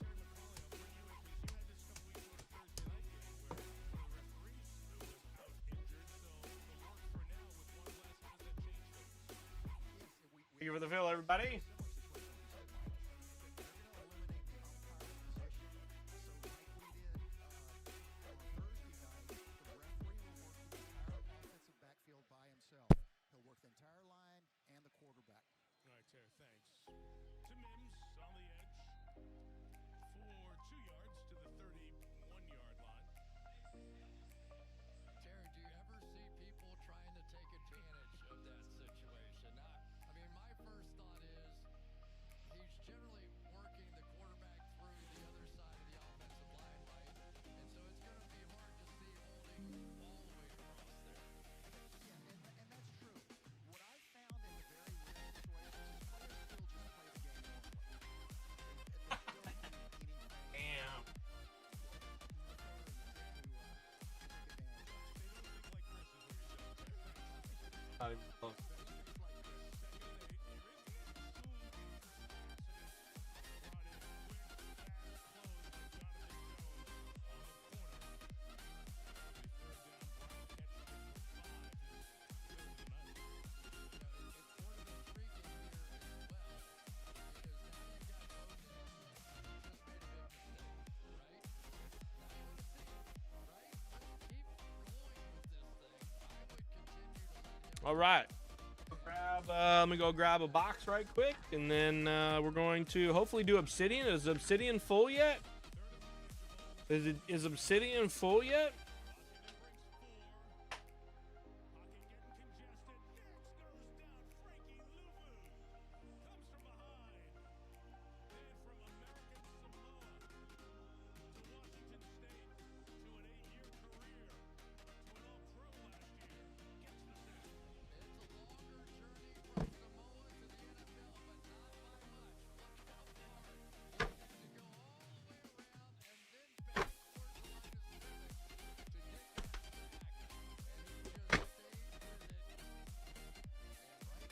Thank you for the fill, everybody. Backfield by himself. He'll work the entire line and the quarterback. All right, Terry, thanks. To Mims on the edge for 2 yards to the 31-yard line. Terry, do you ever see people trying to take advantage of that situation? Now, I mean, my first thought is he's generally working the quarterback through the other side of the offensive line, right? And so it's going to be hard to see holding all the way across there. Yeah, and that's true. What I found in the very rare situations is players still just play the game normally. They don't need anything. Damn. Not even close. All right. Let me go grab a box right quick, and then we're going to hopefully do Obsidian. Is Obsidian full yet? Is Obsidian full yet?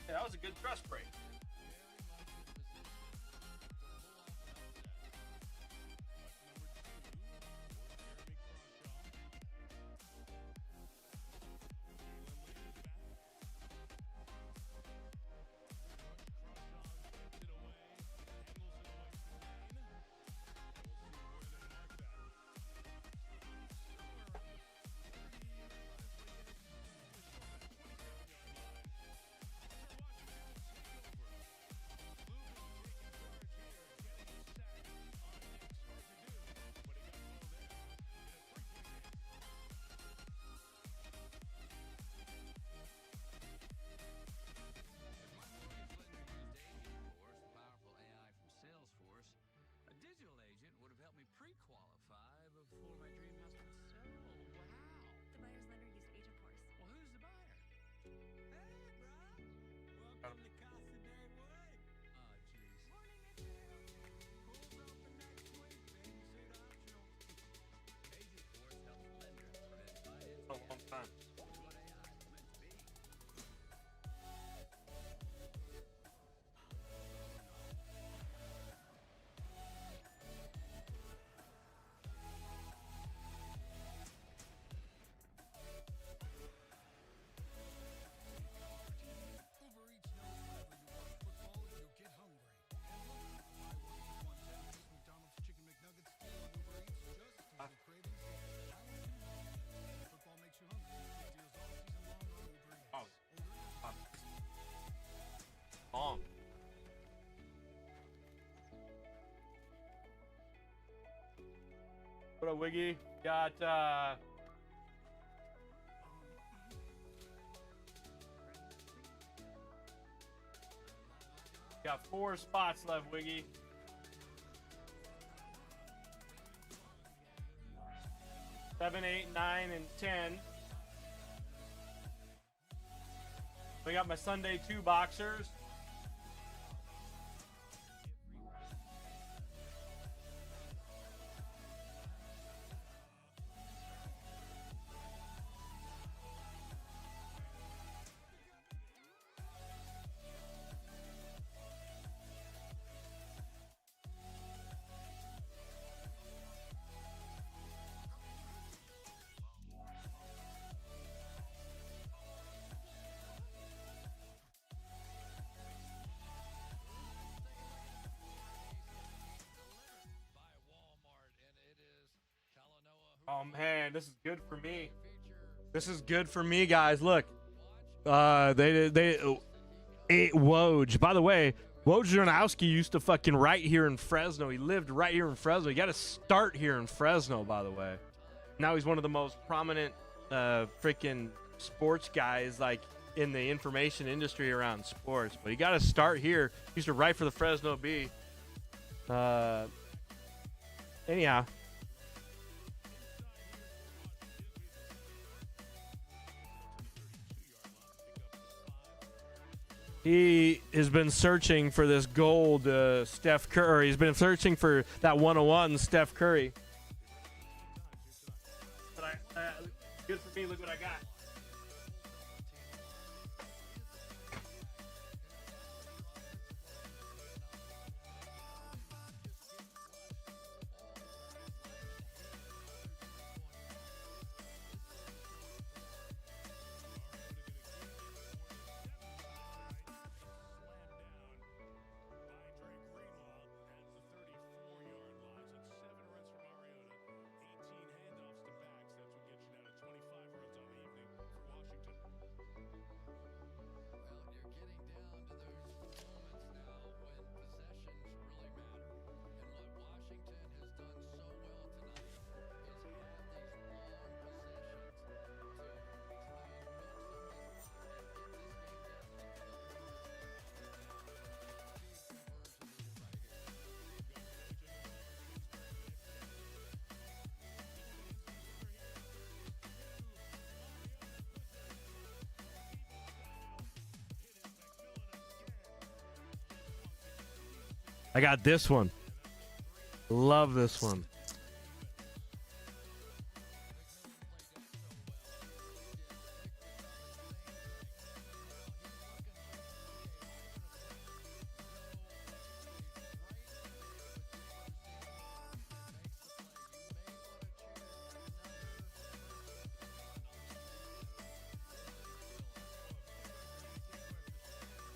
Yeah, that was a good trust break. What up, Wiggy? Got got 4 spots left, Wiggy. 7, 8, 9, and 10. We got my Sunday 2 boxers. Oh man, this is good for me. This is good for me, guys. Look, they Woj. By the way, Woj Jarnowski used to fucking right here in Fresno. He lived right here in Fresno. He got to start here in Fresno, by the way. Now he's one of the most prominent freaking sports guys, like in the information industry around sports. But he got to start here. He used to write for the Fresno Bee. Anyhow. He has been searching for this gold Steph Curry. He's been searching for that 101 Steph Curry. But good for me. Look what I got. I got this one. Love this one.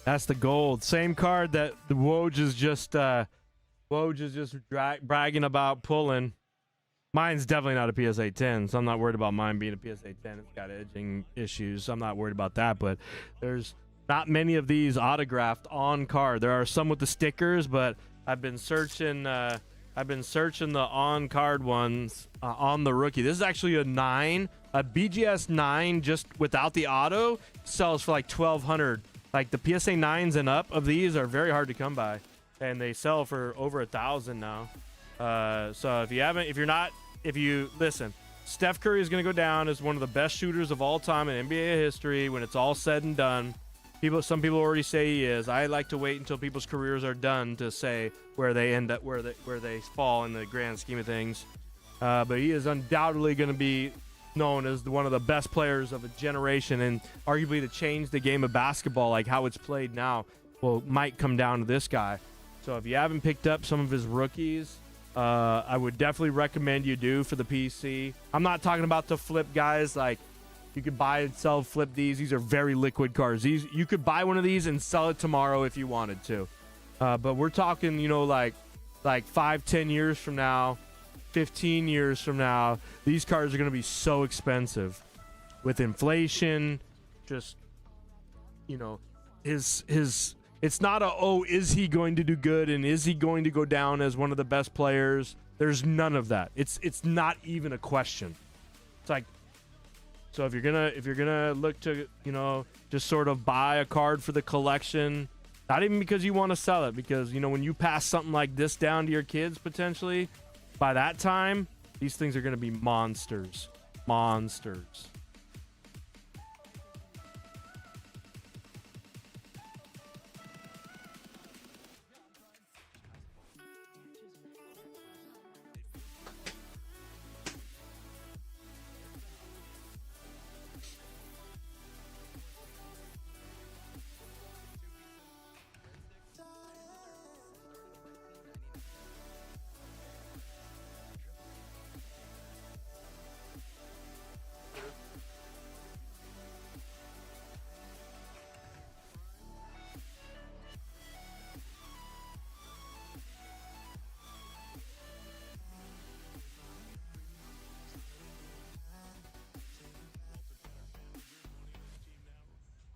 That's the gold. Same card that the Woj is just bragging about pulling. Mine's definitely not a PSA 10, so I'm not worried about mine being a PSA 10. It's got edging issues. I'm not worried about that, but there's not many of these autographed on card. There are some with the stickers, but I've been searching the on card ones on the rookie. This is actually a 9, a BGS 9 just without the auto sells for like $1,200. Like the PSA 9s and up of these are very hard to come by, and they sell for over $1,000 now. So if you listen, Steph Curry is going to go down as one of the best shooters of all time in NBA history when it's all said and done. Some people already say he is. I like to wait until people's careers are done to say where they end up, where they fall in the grand scheme of things. But he is undoubtedly going to be known as one of the best players of a generation, and arguably to change the game of basketball, like how it's played now, might come down to this guy. So if you haven't picked up some of his rookies, I would definitely recommend you do for the PC. I'm not talking about the flip guys. Like you could buy and sell, flip these. These are very liquid cards. You could buy one of these and sell it tomorrow if you wanted to. But we're talking, like 5-10 years from now, 15 years from now, these cards are going to be so expensive with inflation. Just, it's not is he going to do good and is he going to go down as one of the best players? There's none of that. It's not even a question. It's like, so if you're gonna look to, just sort of buy a card for the collection, not even because you want to sell it, because when you pass something like this down to your kids potentially, by that time these things are gonna be monsters.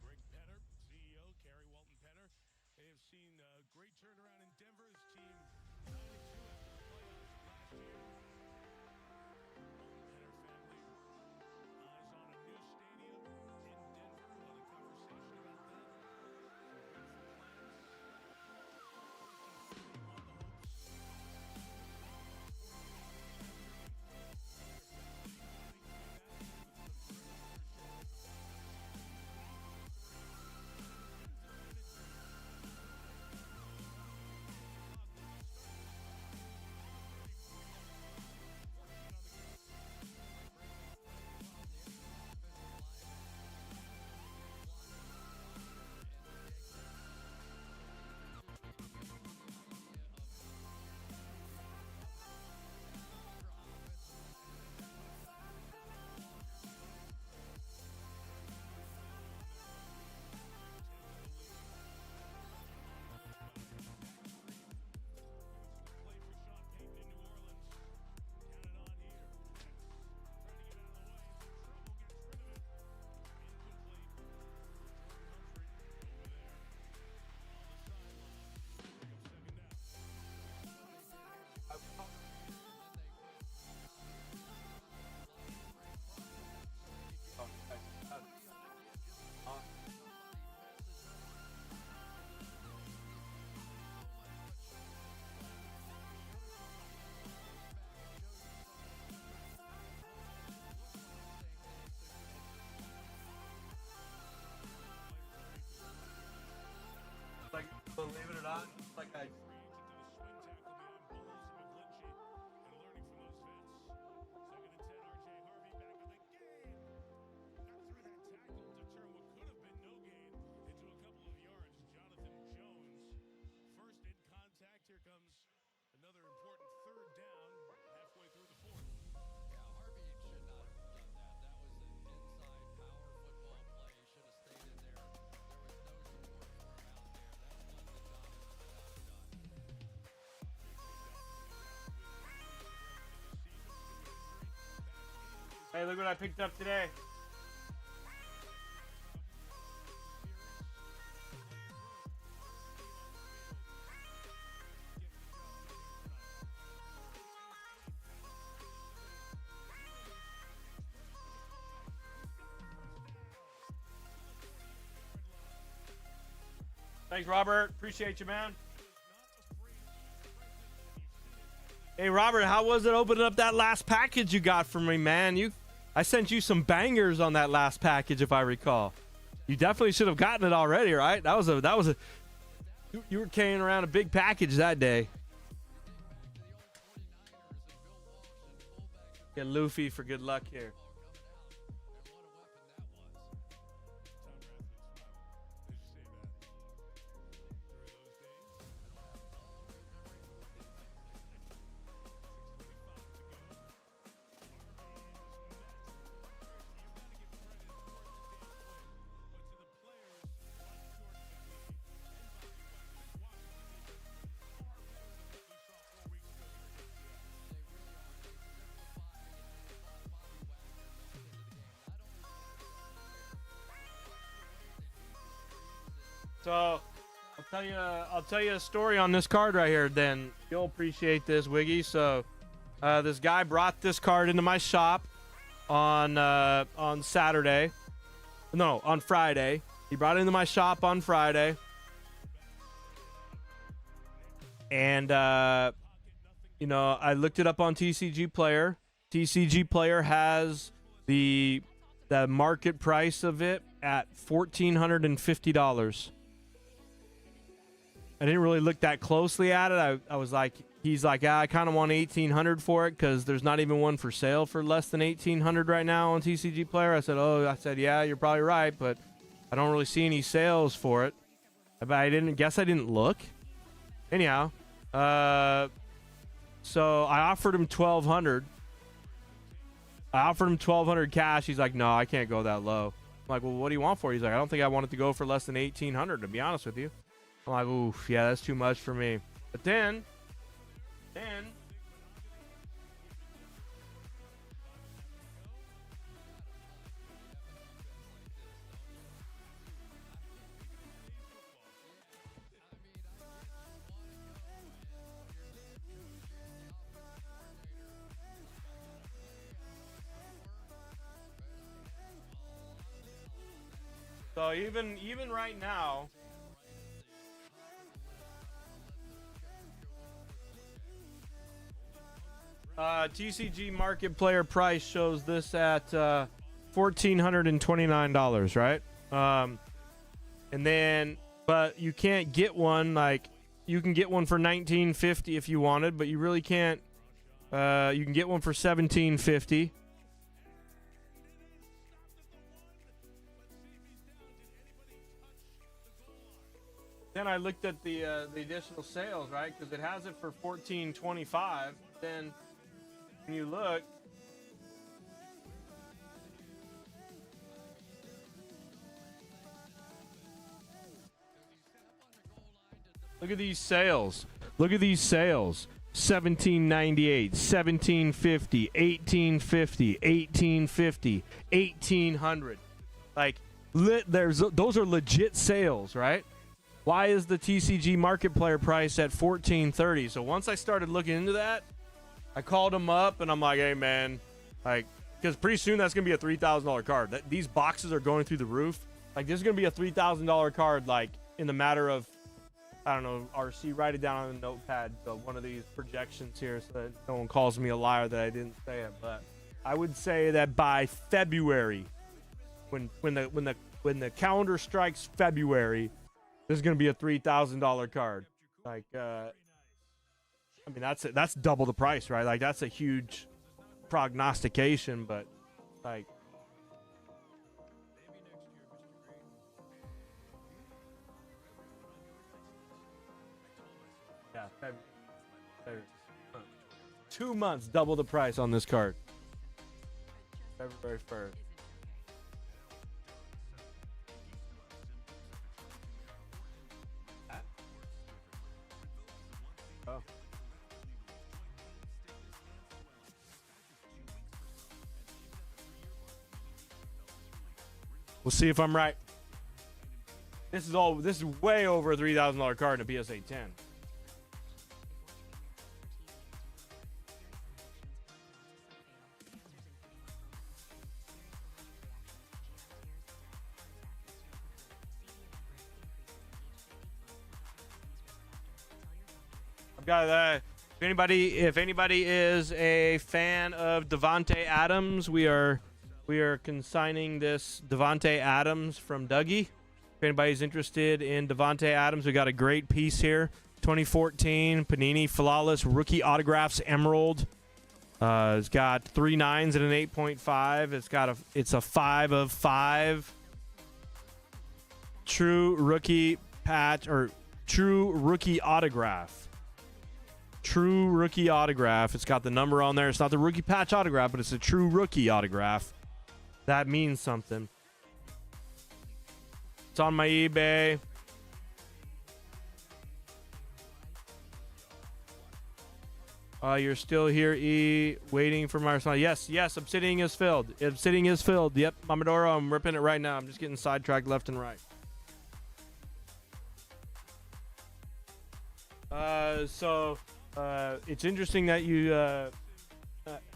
Greg Penner, CEO, Kerry Walton Penner. They have seen a great turnaround in Denver. His team 9-2 after the playoffs last year. Walton Penner family eyes on a new stadium in Denver. A lot of conversation about that. Some beautiful plans. First and 40 on the hopes. Play for Sean Payton in New Orleans. Count it on here. Trying to get out of the way. Some trouble gets rid of it. Incomplete. Jordan Humphrey over there on the sideline. Bring up second down. Like, believe it or not, like I Free agent to the swing tackle behind Bowles and McGlinchey and learning from those vets. Second and 10, R.J. Harvey back in the game. Got through that tackle to turn what could have been no gain into a couple of yards. Jonathan Jones, first in contact. Here comes another important third down halfway through the fourth. Yeah, Harvey should not have done that. That was an inside power football play. He should have stayed in there. There was no support for him out there. That's one the job is done. Hey, look what I picked up today. Thanks, Robert. Appreciate you, man. Hey, Robert, how was it opening up that last package you got from me, man? I sent you some bangers on that last package, if I recall. You definitely should have gotten it already, right? That was a. You were carrying around a big package that day. Get Luffy for good luck here. So I'll tell you a story on this card right here. Then you'll appreciate this, Wiggy. So This guy brought this card into my shop on Saturday. No, on Friday. He brought it into my shop on Friday. And, you know, I looked it up on TCG Player. TCG Player has the market price of it at $1,450. I didn't really look that closely at it. I was like, he's like, I kind of want $1,800 for it because there's not even one for sale for less than $1,800 right now on TCG Player. I said, yeah, you're probably right, but I don't really see any sales for it. But I didn't look. Anyhow, so I offered him $1,200. I offered him $1,200 cash. He's like, no, I can't go that low. I'm like, well, what do you want for it? He's like, I don't think I want it to go for less than $1,800, to be honest with you. I'm like, oof, yeah, that's too much for me. But then so even right now, TCG market player price shows this at $1,429, right? And then, but you can't get one, like, you can get one for $1,950 if you wanted, but you really can't. You can get one for $1,750. Then I looked at the additional sales, right? Because it has it for $1,425. Then when you look, look at these sales. Look at these sales. $1,798, $1,750, $1,850, $1,850, $1,800. Like, those are legit sales, right? Why is the TCG market player price at $1,430? So once I started looking into that, I called him up and I'm like, hey man, like, because pretty soon that's gonna be a $3,000 card. These boxes are going through the roof. Like, this is gonna be a $3,000 card, like, in the matter of, I don't know, RC, write it down on a notepad, so one of these projections here, so that no one calls me a liar that I didn't say it. But I would say that by February, when the calendar strikes February, this is gonna be a $3,000 card. Like, I mean, that's double the price, right? Like, that's a huge prognostication, but like, yeah, February. 2 months, double the price on this card. February 1st. Oh. We'll see if I'm right. This is way over a $3,000 card in a PSA 10. I've got if anybody is a fan of Devontae Adams, we are consigning this Devontae Adams from Dougie. If anybody's interested in Devontae Adams, we got a great piece here. 2014 Panini Flawless Rookie Autographs Emerald. It's got 3 9s and an 8.5. It's a 5 of 5. True rookie patch, or true rookie autograph. True rookie autograph. It's got the number on there. It's not the rookie patch autograph, but it's a true rookie autograph. That means something. It's on my eBay. You're still here, E, waiting for my response. Yes, Obsidian is filled. Obsidian is filled. Yep, Mamadoro, I'm ripping it right now. I'm just getting sidetracked left and right. So it's interesting that you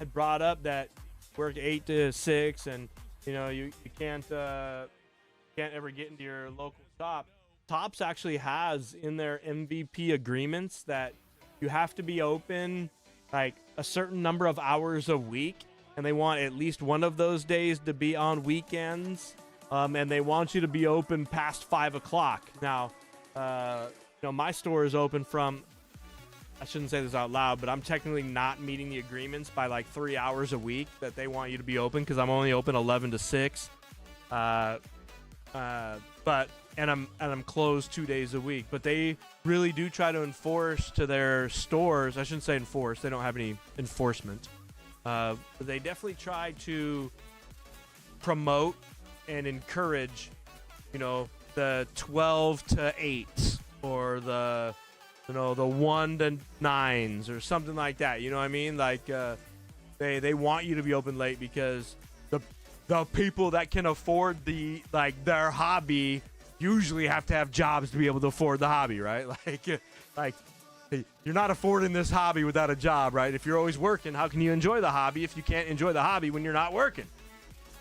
had brought up that work 8 to 6, and you can't ever get into your local shop. Tops actually has in their MVP agreements that you have to be open like a certain number of hours a week, and they want at least one of those days to be on weekends, and they want you to be open past 5 o'clock. Now, my store is open from, I shouldn't say this out loud, but I'm technically not meeting the agreements by like 3 hours a week that they want you to be open, because I'm only open 11 to 6. And I'm closed 2 days a week. But they really do try to enforce to their stores. I shouldn't say enforce. They don't have any enforcement. But they definitely try to promote and encourage, the 12 to 8 or the 1 to 9s or something like that. You know what I mean? Like they want you to be open late, because the people that can afford their hobby usually have to have jobs to be able to afford the hobby, right? Like you're not affording this hobby without a job, right? If you're always working, how can you enjoy the hobby if you can't enjoy the hobby when you're not working?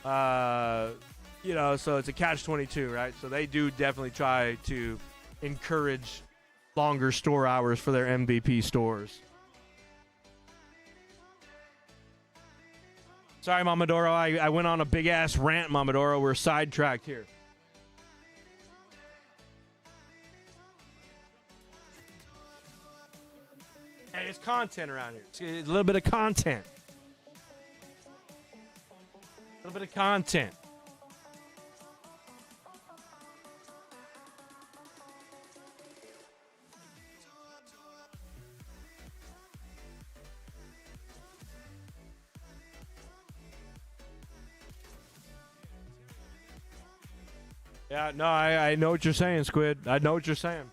So it's a catch-22, right? So they do definitely try to encourage longer store hours for their MVP stores. Sorry, Mamadoro. I went on a big-ass rant, Mamadoro. We're sidetracked here. Hey, it's content around here. It's a little bit of content. A little bit of content. Yeah, no, I know what you're saying, Squid. I know what you're saying.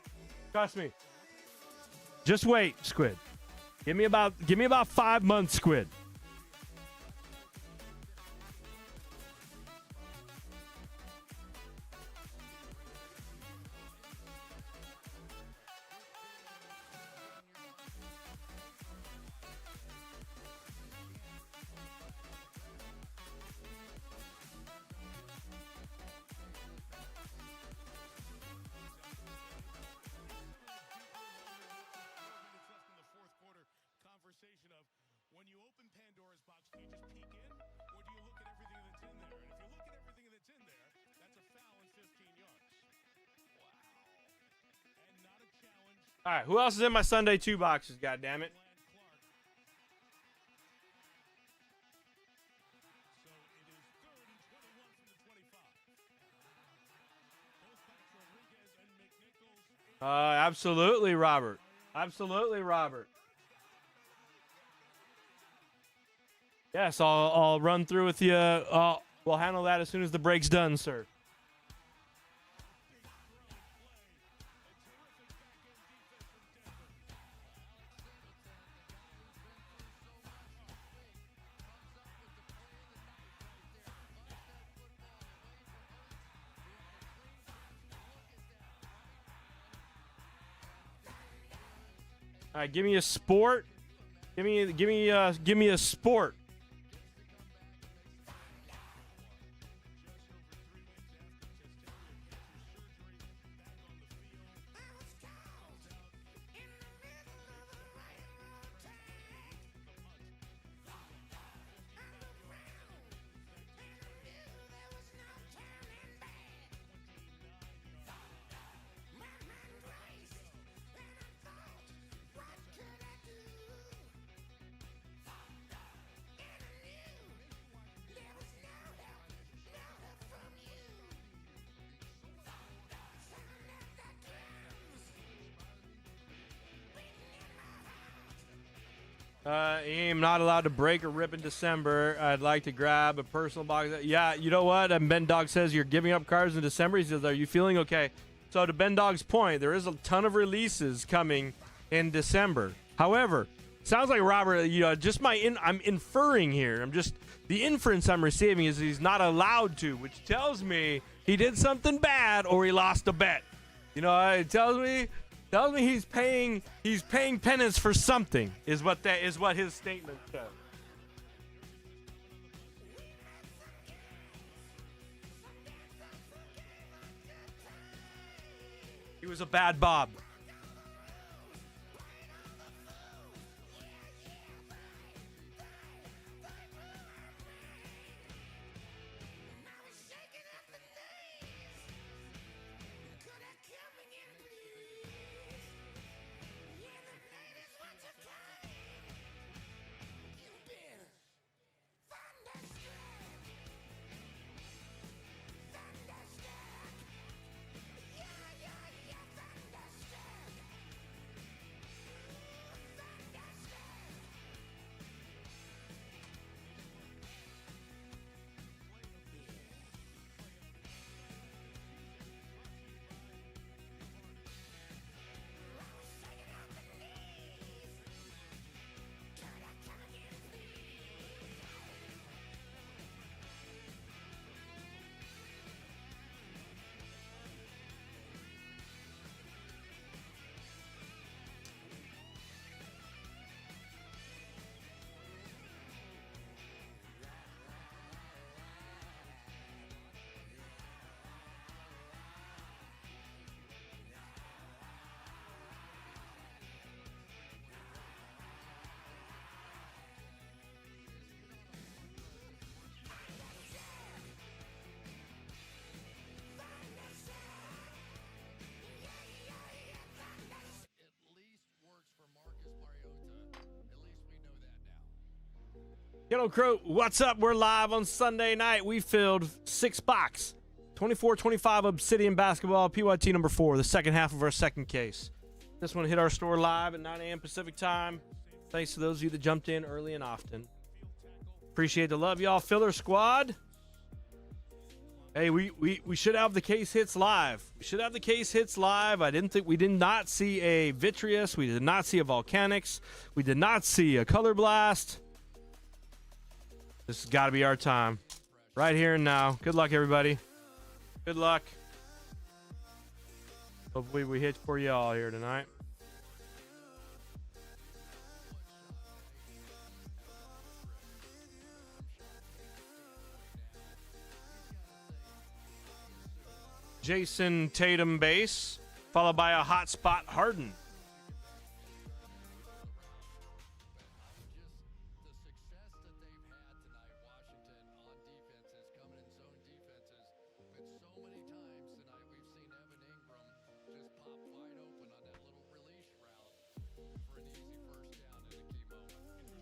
Trust me. Just wait, Squid. Give me about 5 months, Squid. All right, who else is in my Sunday 2 boxes, goddammit? Absolutely, Robert. Absolutely, Robert. Yes, I'll run through with you. We'll handle that as soon as the break's done, sir. All right, give me a sport. Give me a sport. I'm not allowed to break or rip in December. I'd like to grab a personal box. Yeah, you know what? And Ben Dog says you're giving up cards in December. He says, are you feeling okay? So to Ben Dog's point, there is a ton of releases coming in December. However, sounds like Robert, just I'm inferring here. The inference I'm receiving is he's not allowed to, which tells me he did something bad or he lost a bet. It tells me he's paying penance for something is what his statement says. He was a bad Bob. At least works for Marcus Mariota. At least we know that now. Yellow Crow, what's up? We're live on Sunday night. We filled 6 box. 24-25 Obsidian basketball, PYT number 4, the second half of our second case. This one hit our store live at 9 a.m. Pacific time. Thanks to those of you that jumped in early and often. Appreciate the love, y'all. Filler squad. Hey, we should have the case hits live. We should have the case hits live. We did not see a Vitreous. We did not see a Volcanics. We did not see a Color Blast. This has got to be our time. Right here and now. Good luck, everybody. Good luck. Hopefully we hit for you all here tonight. Jason Tatum base, followed by a hotspot Harden.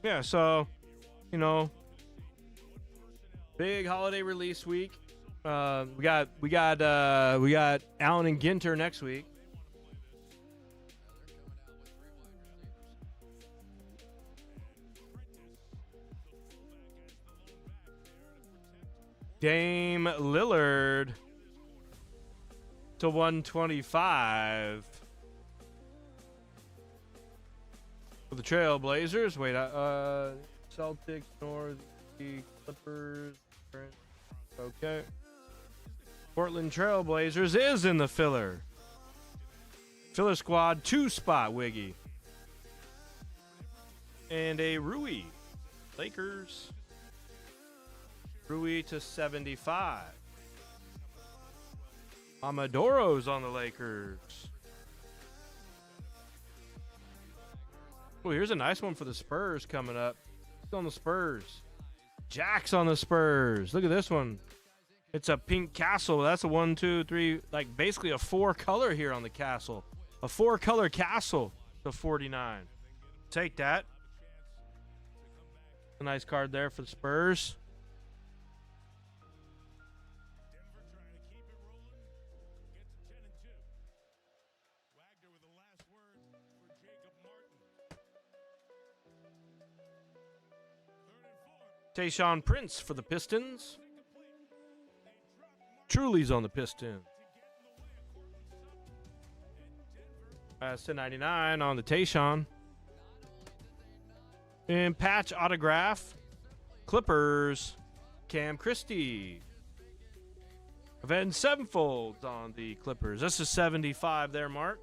Yeah, so, you know, big holiday release week. We got Allen and Ginter next week. Dame Lillard to 125 for the Trailblazers. Wait, Celtics, North, the Clippers. Okay. Portland Trailblazers is in the filler. Filler squad, 2-spot Wiggy. And a Rui. Lakers. Rui to 75. Amadoro's on the Lakers. Oh, here's a nice one for the Spurs coming up. Who's on the Spurs? Jack's on the Spurs. Look at this one. It's a pink castle. That's a 1, 2, 3, like basically a 4-color here on the castle. A 4-color castle to 49. Take that. A nice card there for the Spurs. Tayshaun Prince for the Pistons. Truly's on the Pistons. That's $10.99 on the Tayshaun. And patch autograph. Clippers. Cam Christie. Avenged Sevenfold on the Clippers. This is 75 there, Mark.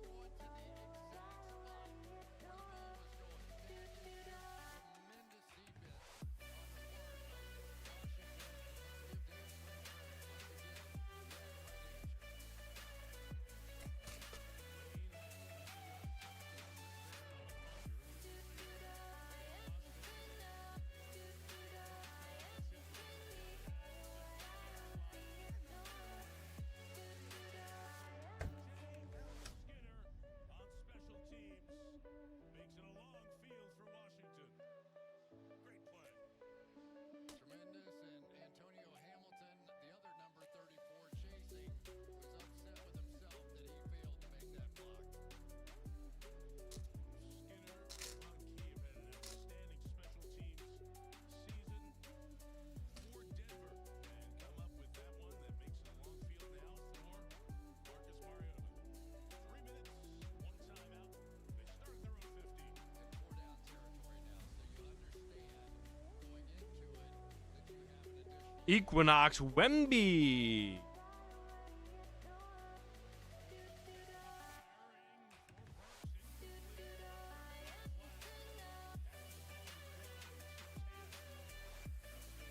Equinox Wemby.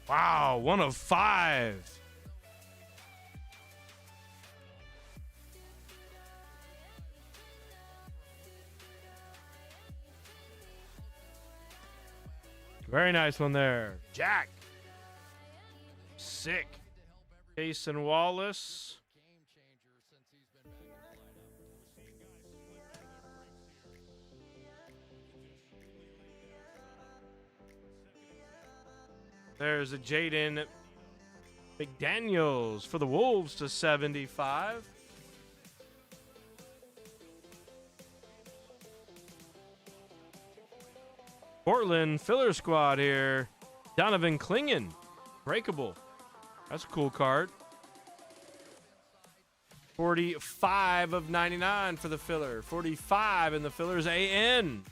Wow, 1 of 5. Very nice one there. Jack. Sick. Jason Wallace. Game changer since he's been back in the lineup. There's a Jaden McDaniels for the Wolves to 75. Portland filler squad here. Donovan Klingen. Breakable. That's a cool card. 45 of 99 for the filler. 45 in the filler's AN.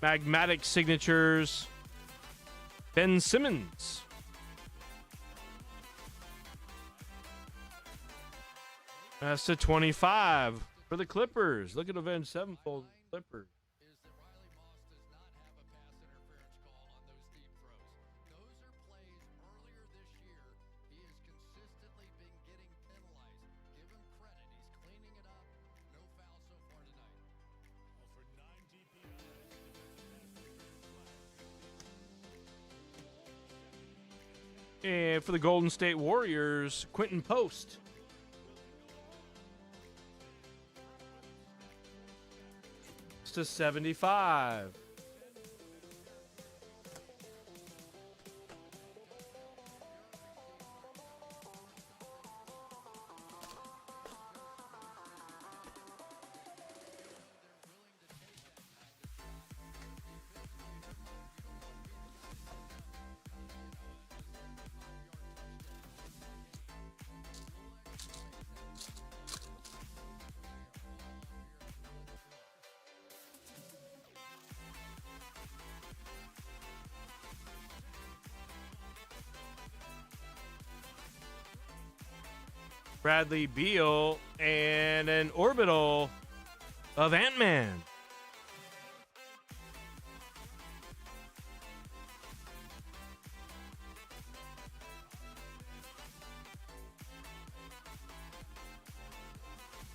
Magmatic signatures. Ben Simmons. That's to 25 for the Clippers. Look at Avenged Sevenfold Clippers. Is that Riley Moss does not have a pass interference call on those deep throws. Those are plays earlier this year. He has consistently been getting penalized. Give him credit. He's cleaning it up. No foul so far tonight. For 9 DPIs, And for the Golden State Warriors, Quentin Post. It's to 75. Bradley Beal and an orbital of Ant-Man.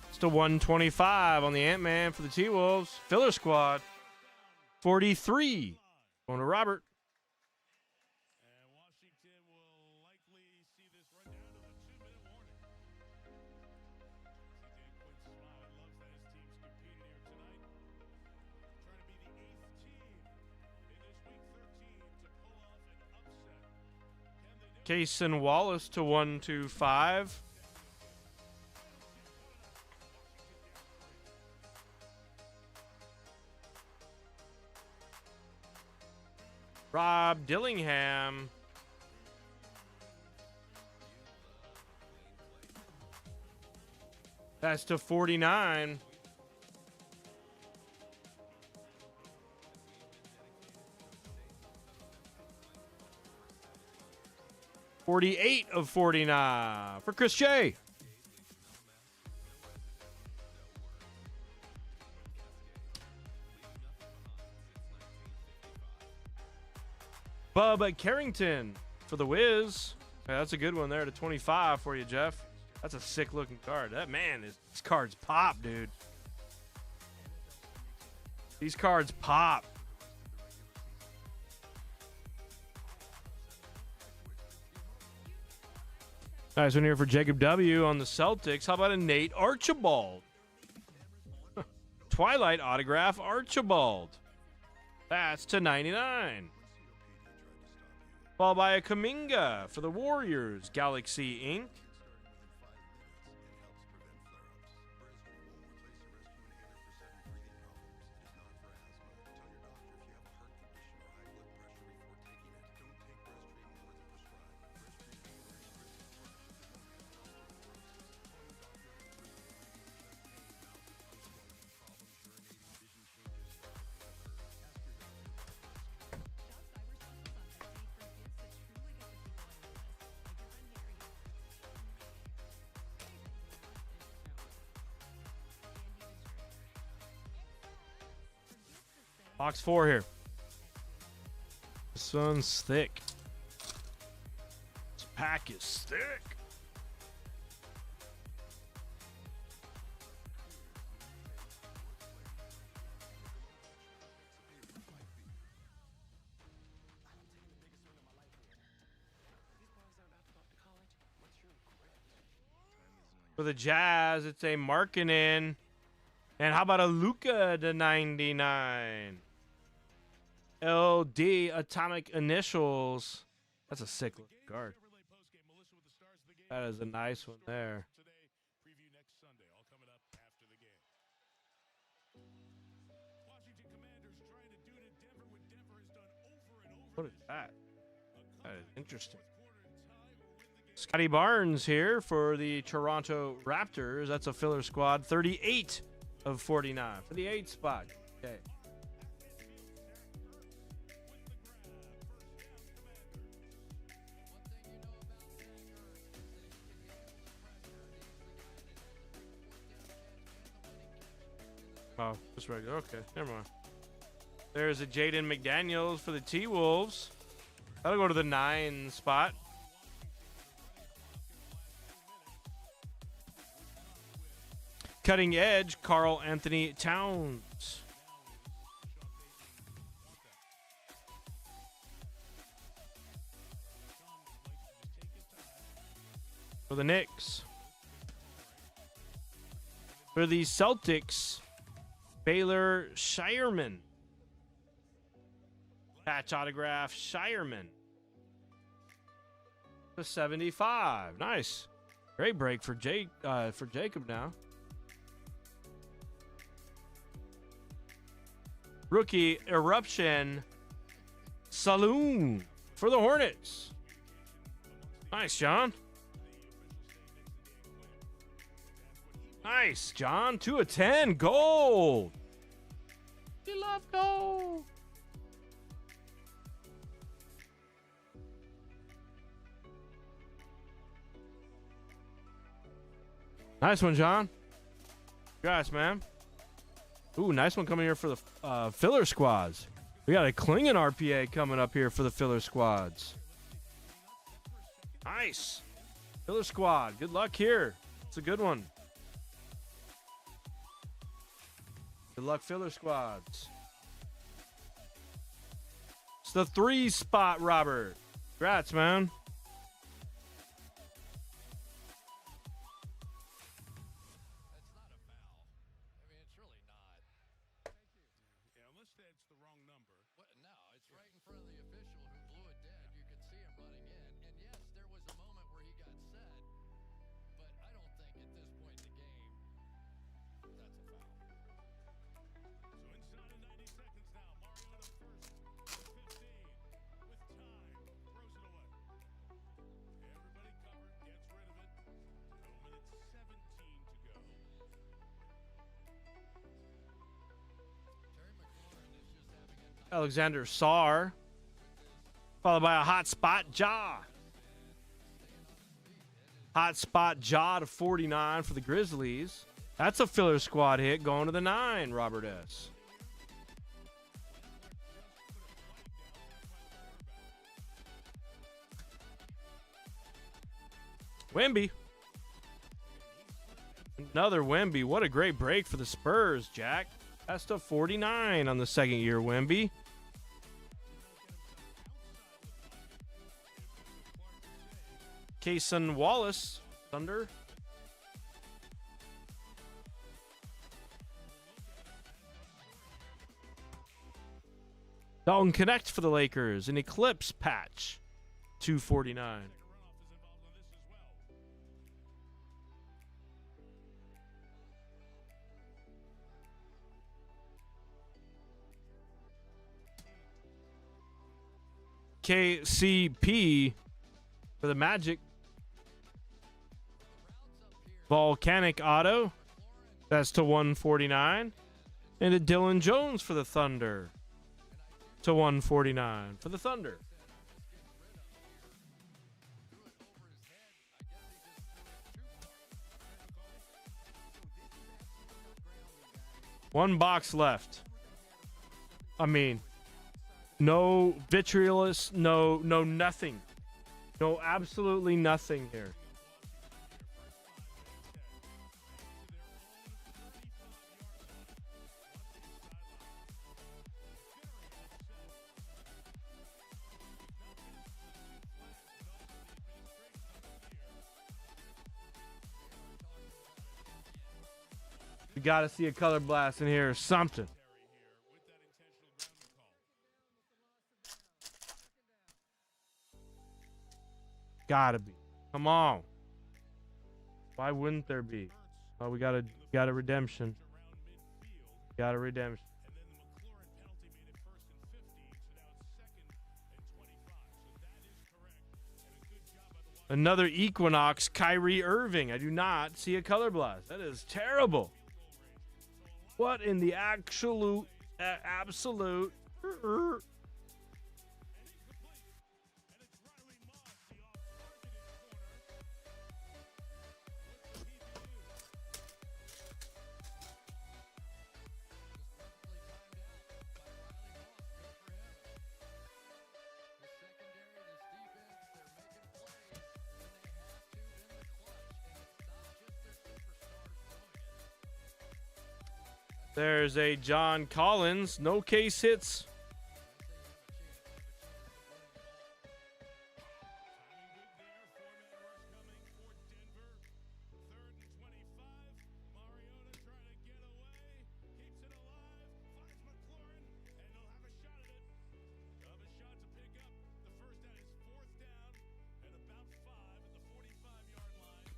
It's to 125 on the Ant-Man for the T-Wolves. Filler squad. 43. Going to Robert. and Washington will likely see this run down to the 2-minute warning. CJ Quinn smiled, loves that his team's competing here tonight. Trying to be the 8th team in this week 13 to pull off an upset. Can they do it? Cason Wallace to 125. Rob Dillingham. That's to 49. $48 of 49 for Chris J. Bubba Carrington for the Wiz. Yeah, that's a good one there to 25 for you, Jeff. That's a sick looking card. That man is, these cards pop, dude. These cards pop. Nice one here for Jacob W. on the Celtics. How about a Nate Archibald? Twilight autograph Archibald. That's to 99. Followed by a Kuminga for the Warriors. Galaxy Inc. Box 4 here. This one's thick. This pack is thick. For the Jazz, it's a Markkanen. And how about a Luka to 99? LD Atomic Initials. That's a sick looking card. That is a nice one there. Preview next Sunday, all coming up after the game. Washington Commanders trying to do it in Denver what Denver has done over and over. What is that? That is interesting. Scotty Barnes here for the Toronto Raptors. That's a filler squad. 38 of 49 for the 8 spot. Okay. Oh, just regular. Okay, never mind. There's a Jaden McDaniels for the T-Wolves. That'll go to the 9 spot. Cutting edge, Karl Anthony Towns. For the Knicks. For the Celtics, Baylor Shireman. Patch autograph, Shireman. To 75. Nice. Great break for Jacob now. Rookie Eruption Saloon for the Hornets. Nice, John. Nice, John. 2 of 10. Gold. We love gold. Nice one, John. Congrats, man. Ooh, nice one coming here for the filler squads. We got a Klingon RPA coming up here for the filler squads. Nice. Filler squad. Good luck here. It's a good one. Good luck, filler squads. It's the 3 spot, Robert. Congrats, man. Yeah, unless that's the wrong number. What? No, it's right in front of the official who blew it dead. You could see him running in. And yes, there was a moment where he got set, but I don't think at this point in the game that's a foul. So inside of 90 seconds now, Mariota first with 15. With time, throws it away. Everybody covered, gets rid of it. 1 minute 17 to go. Terry McLaurin is just having a nice Alexander Sarr. Followed by a hot spot jaw. Hot spot jaw to 49 for the Grizzlies. That's a filler squad hit going to the 9, Robert S. Wemby. Another Wemby. What a great break for the Spurs, Jack. That's to 49 on the second year, Wemby. Cason Wallace, Thunder. Dalton Connect for the Lakers. An Eclipse patch. 249. KCP for the Magic. Volcanic Auto. That's to 149. And a Dylan Jones for the Thunder. To 149 for the Thunder. One box left. I mean, no vitriolous, no nothing. No, absolutely nothing here. We got to see a color blast in here or something. Gotta be. Come on. Why wouldn't there be? Oh, we got a redemption. Got a redemption. Another Equinox, Kyrie Irving. I do not see a color blast. That is terrible. What in the absolute? There's a John Collins. No case hits.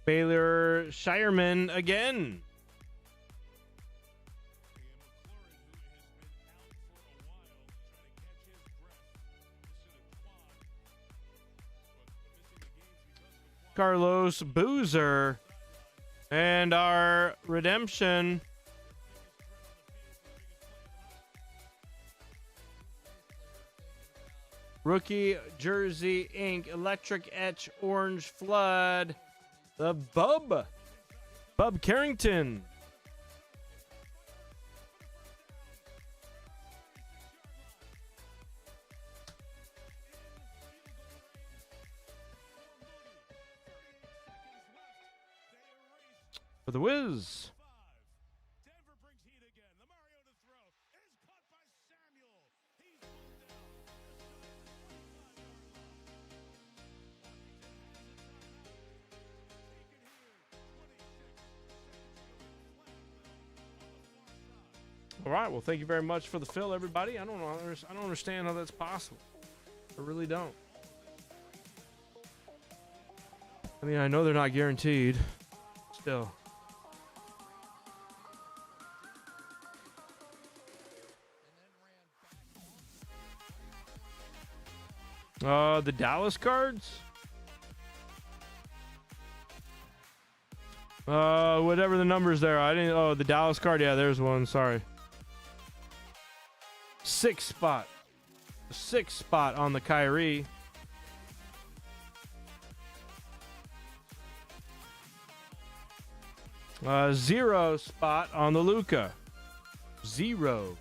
Baylor Shireman again. Carlos Boozer. And our redemption. Rookie Jersey Ink Electric Etch Orange Flood. The Bub Carrington. For the Wiz. Denver brings heat again. The Mario to throw is caught by Samuel. He's pulled down. All right. Well, thank you very much for the fill, everybody. I don't know. I don't understand how that's possible. I really don't. I mean, I know they're not guaranteed. Still. The Dallas cards? Whatever the numbers there. I didn't. Oh, the Dallas card. Yeah, there's one. Sorry. 6 spot. 6 spot on the Kyrie. Zero spot on the Luka. 0.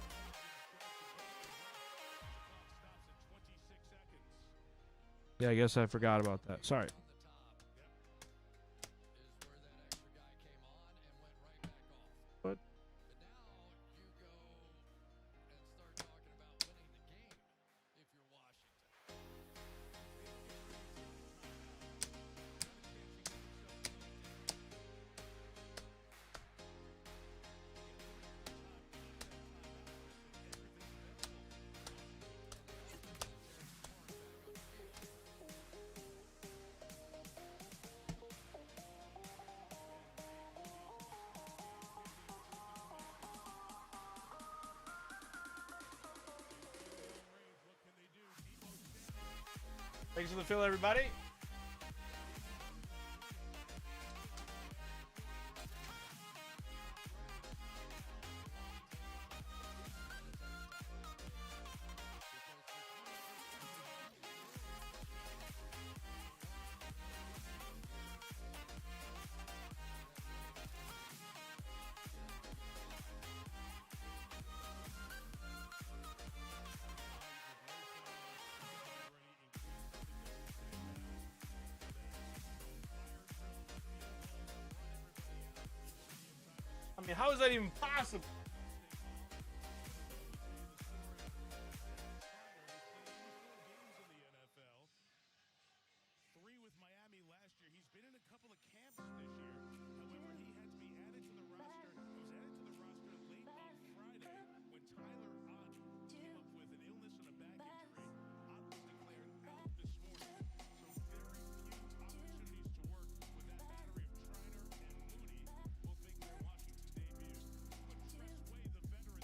Yeah, I guess I forgot about that. Sorry. What? Thanks for the fill, everybody. How is that even possible? Three with Miami last year. He's been in a couple of camps this year. However, he had to be added to the roster. He was added to the roster late on Friday when Tyler Ott came up with an illness and a back injury. Ott was declared out this morning. So very few opportunities to work with that battery of Triner and Mooney will make their Washington debut. But Tress Way, the veteran, the holder, is the glue to keep it together.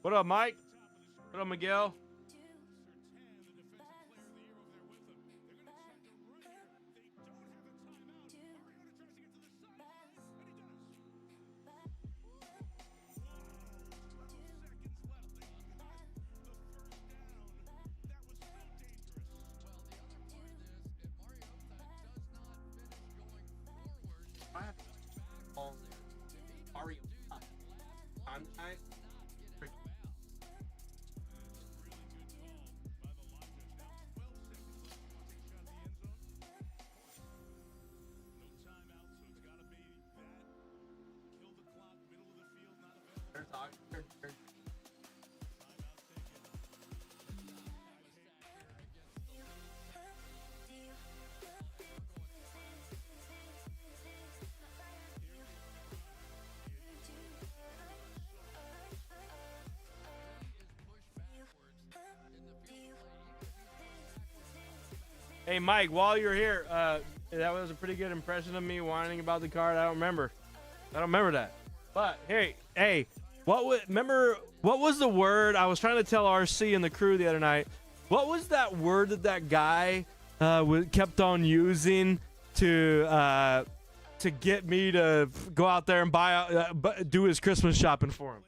What up, Mike? What up, Miguel? Hey, Mike, while you're here, that was a pretty good impression of me whining about the card. I don't remember that. But hey, what was the word I was trying to tell RC and the crew the other night? What was that word that guy kept on using to get me to go out there and do his Christmas shopping for him?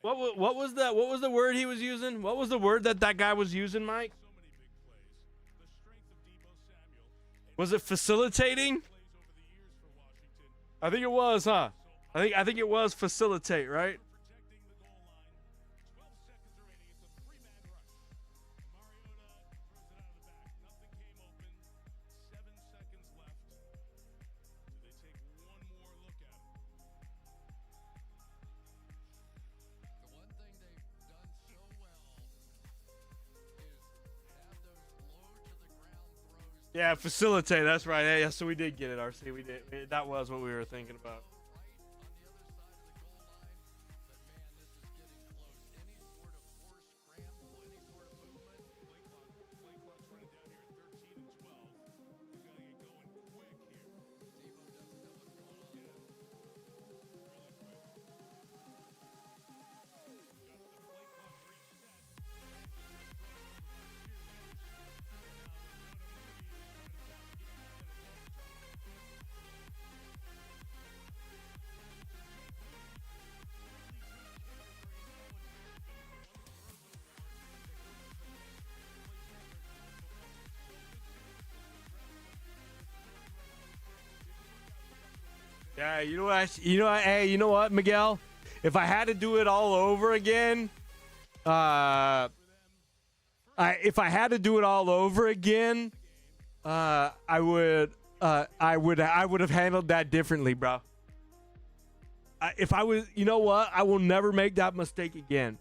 What was that? What was the word he was using? What was the word that guy was using, Mike? Was it facilitating? I think it was, huh? I think it was facilitate, right? Yeah, facilitate. That's right. Yeah, so we did get it, RC. We did. That was what we were thinking about. Yeah, you know what, Miguel? If I had to do it all over again, I would have handled that differently, bro. If I was, you know what? I will never make that mistake again.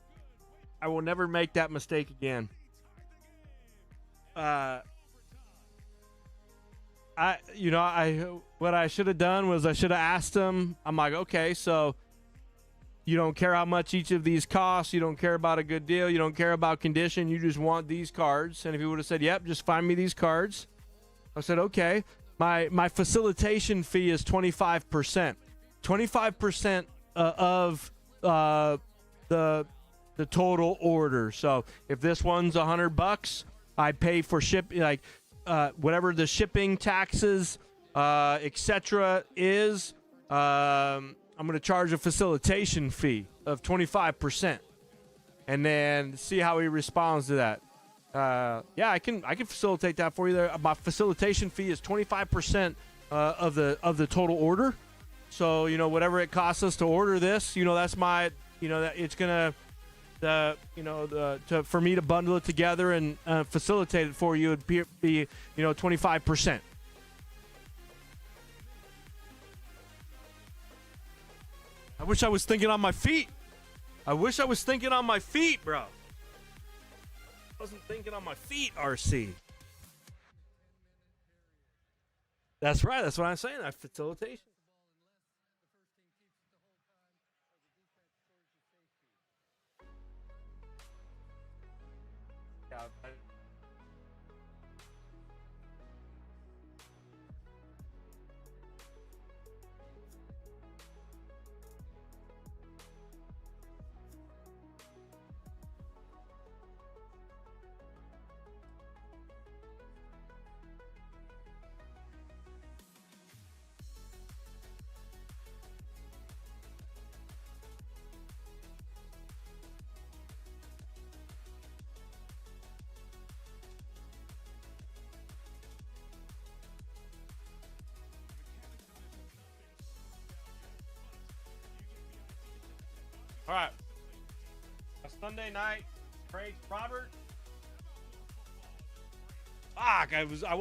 What I should have done was I should have asked him. I'm like, okay, so you don't care how much each of these costs. You don't care about a good deal. You don't care about condition. You just want these cards. And if he would have said, yep, just find me these cards, I said, okay, my facilitation fee is 25%. 25% of the total order. So if this one's $100, I pay for whatever the shipping taxes, etc. is. I'm going to charge a facilitation fee of 25%, and then see how he responds to that. Yeah, I can facilitate that for you. There, my facilitation fee is 25% of the total order. So whatever it costs us to order this, that's my, that it's gonna, for me to bundle it together and facilitate it for you would be 25%. I wish I was thinking on my feet. I wish I was thinking on my feet, bro. I wasn't thinking on my feet, RC. That's right. That's what I'm saying. That facilitation. Yeah. All right. Sunday night, Craig Robert. I wasn't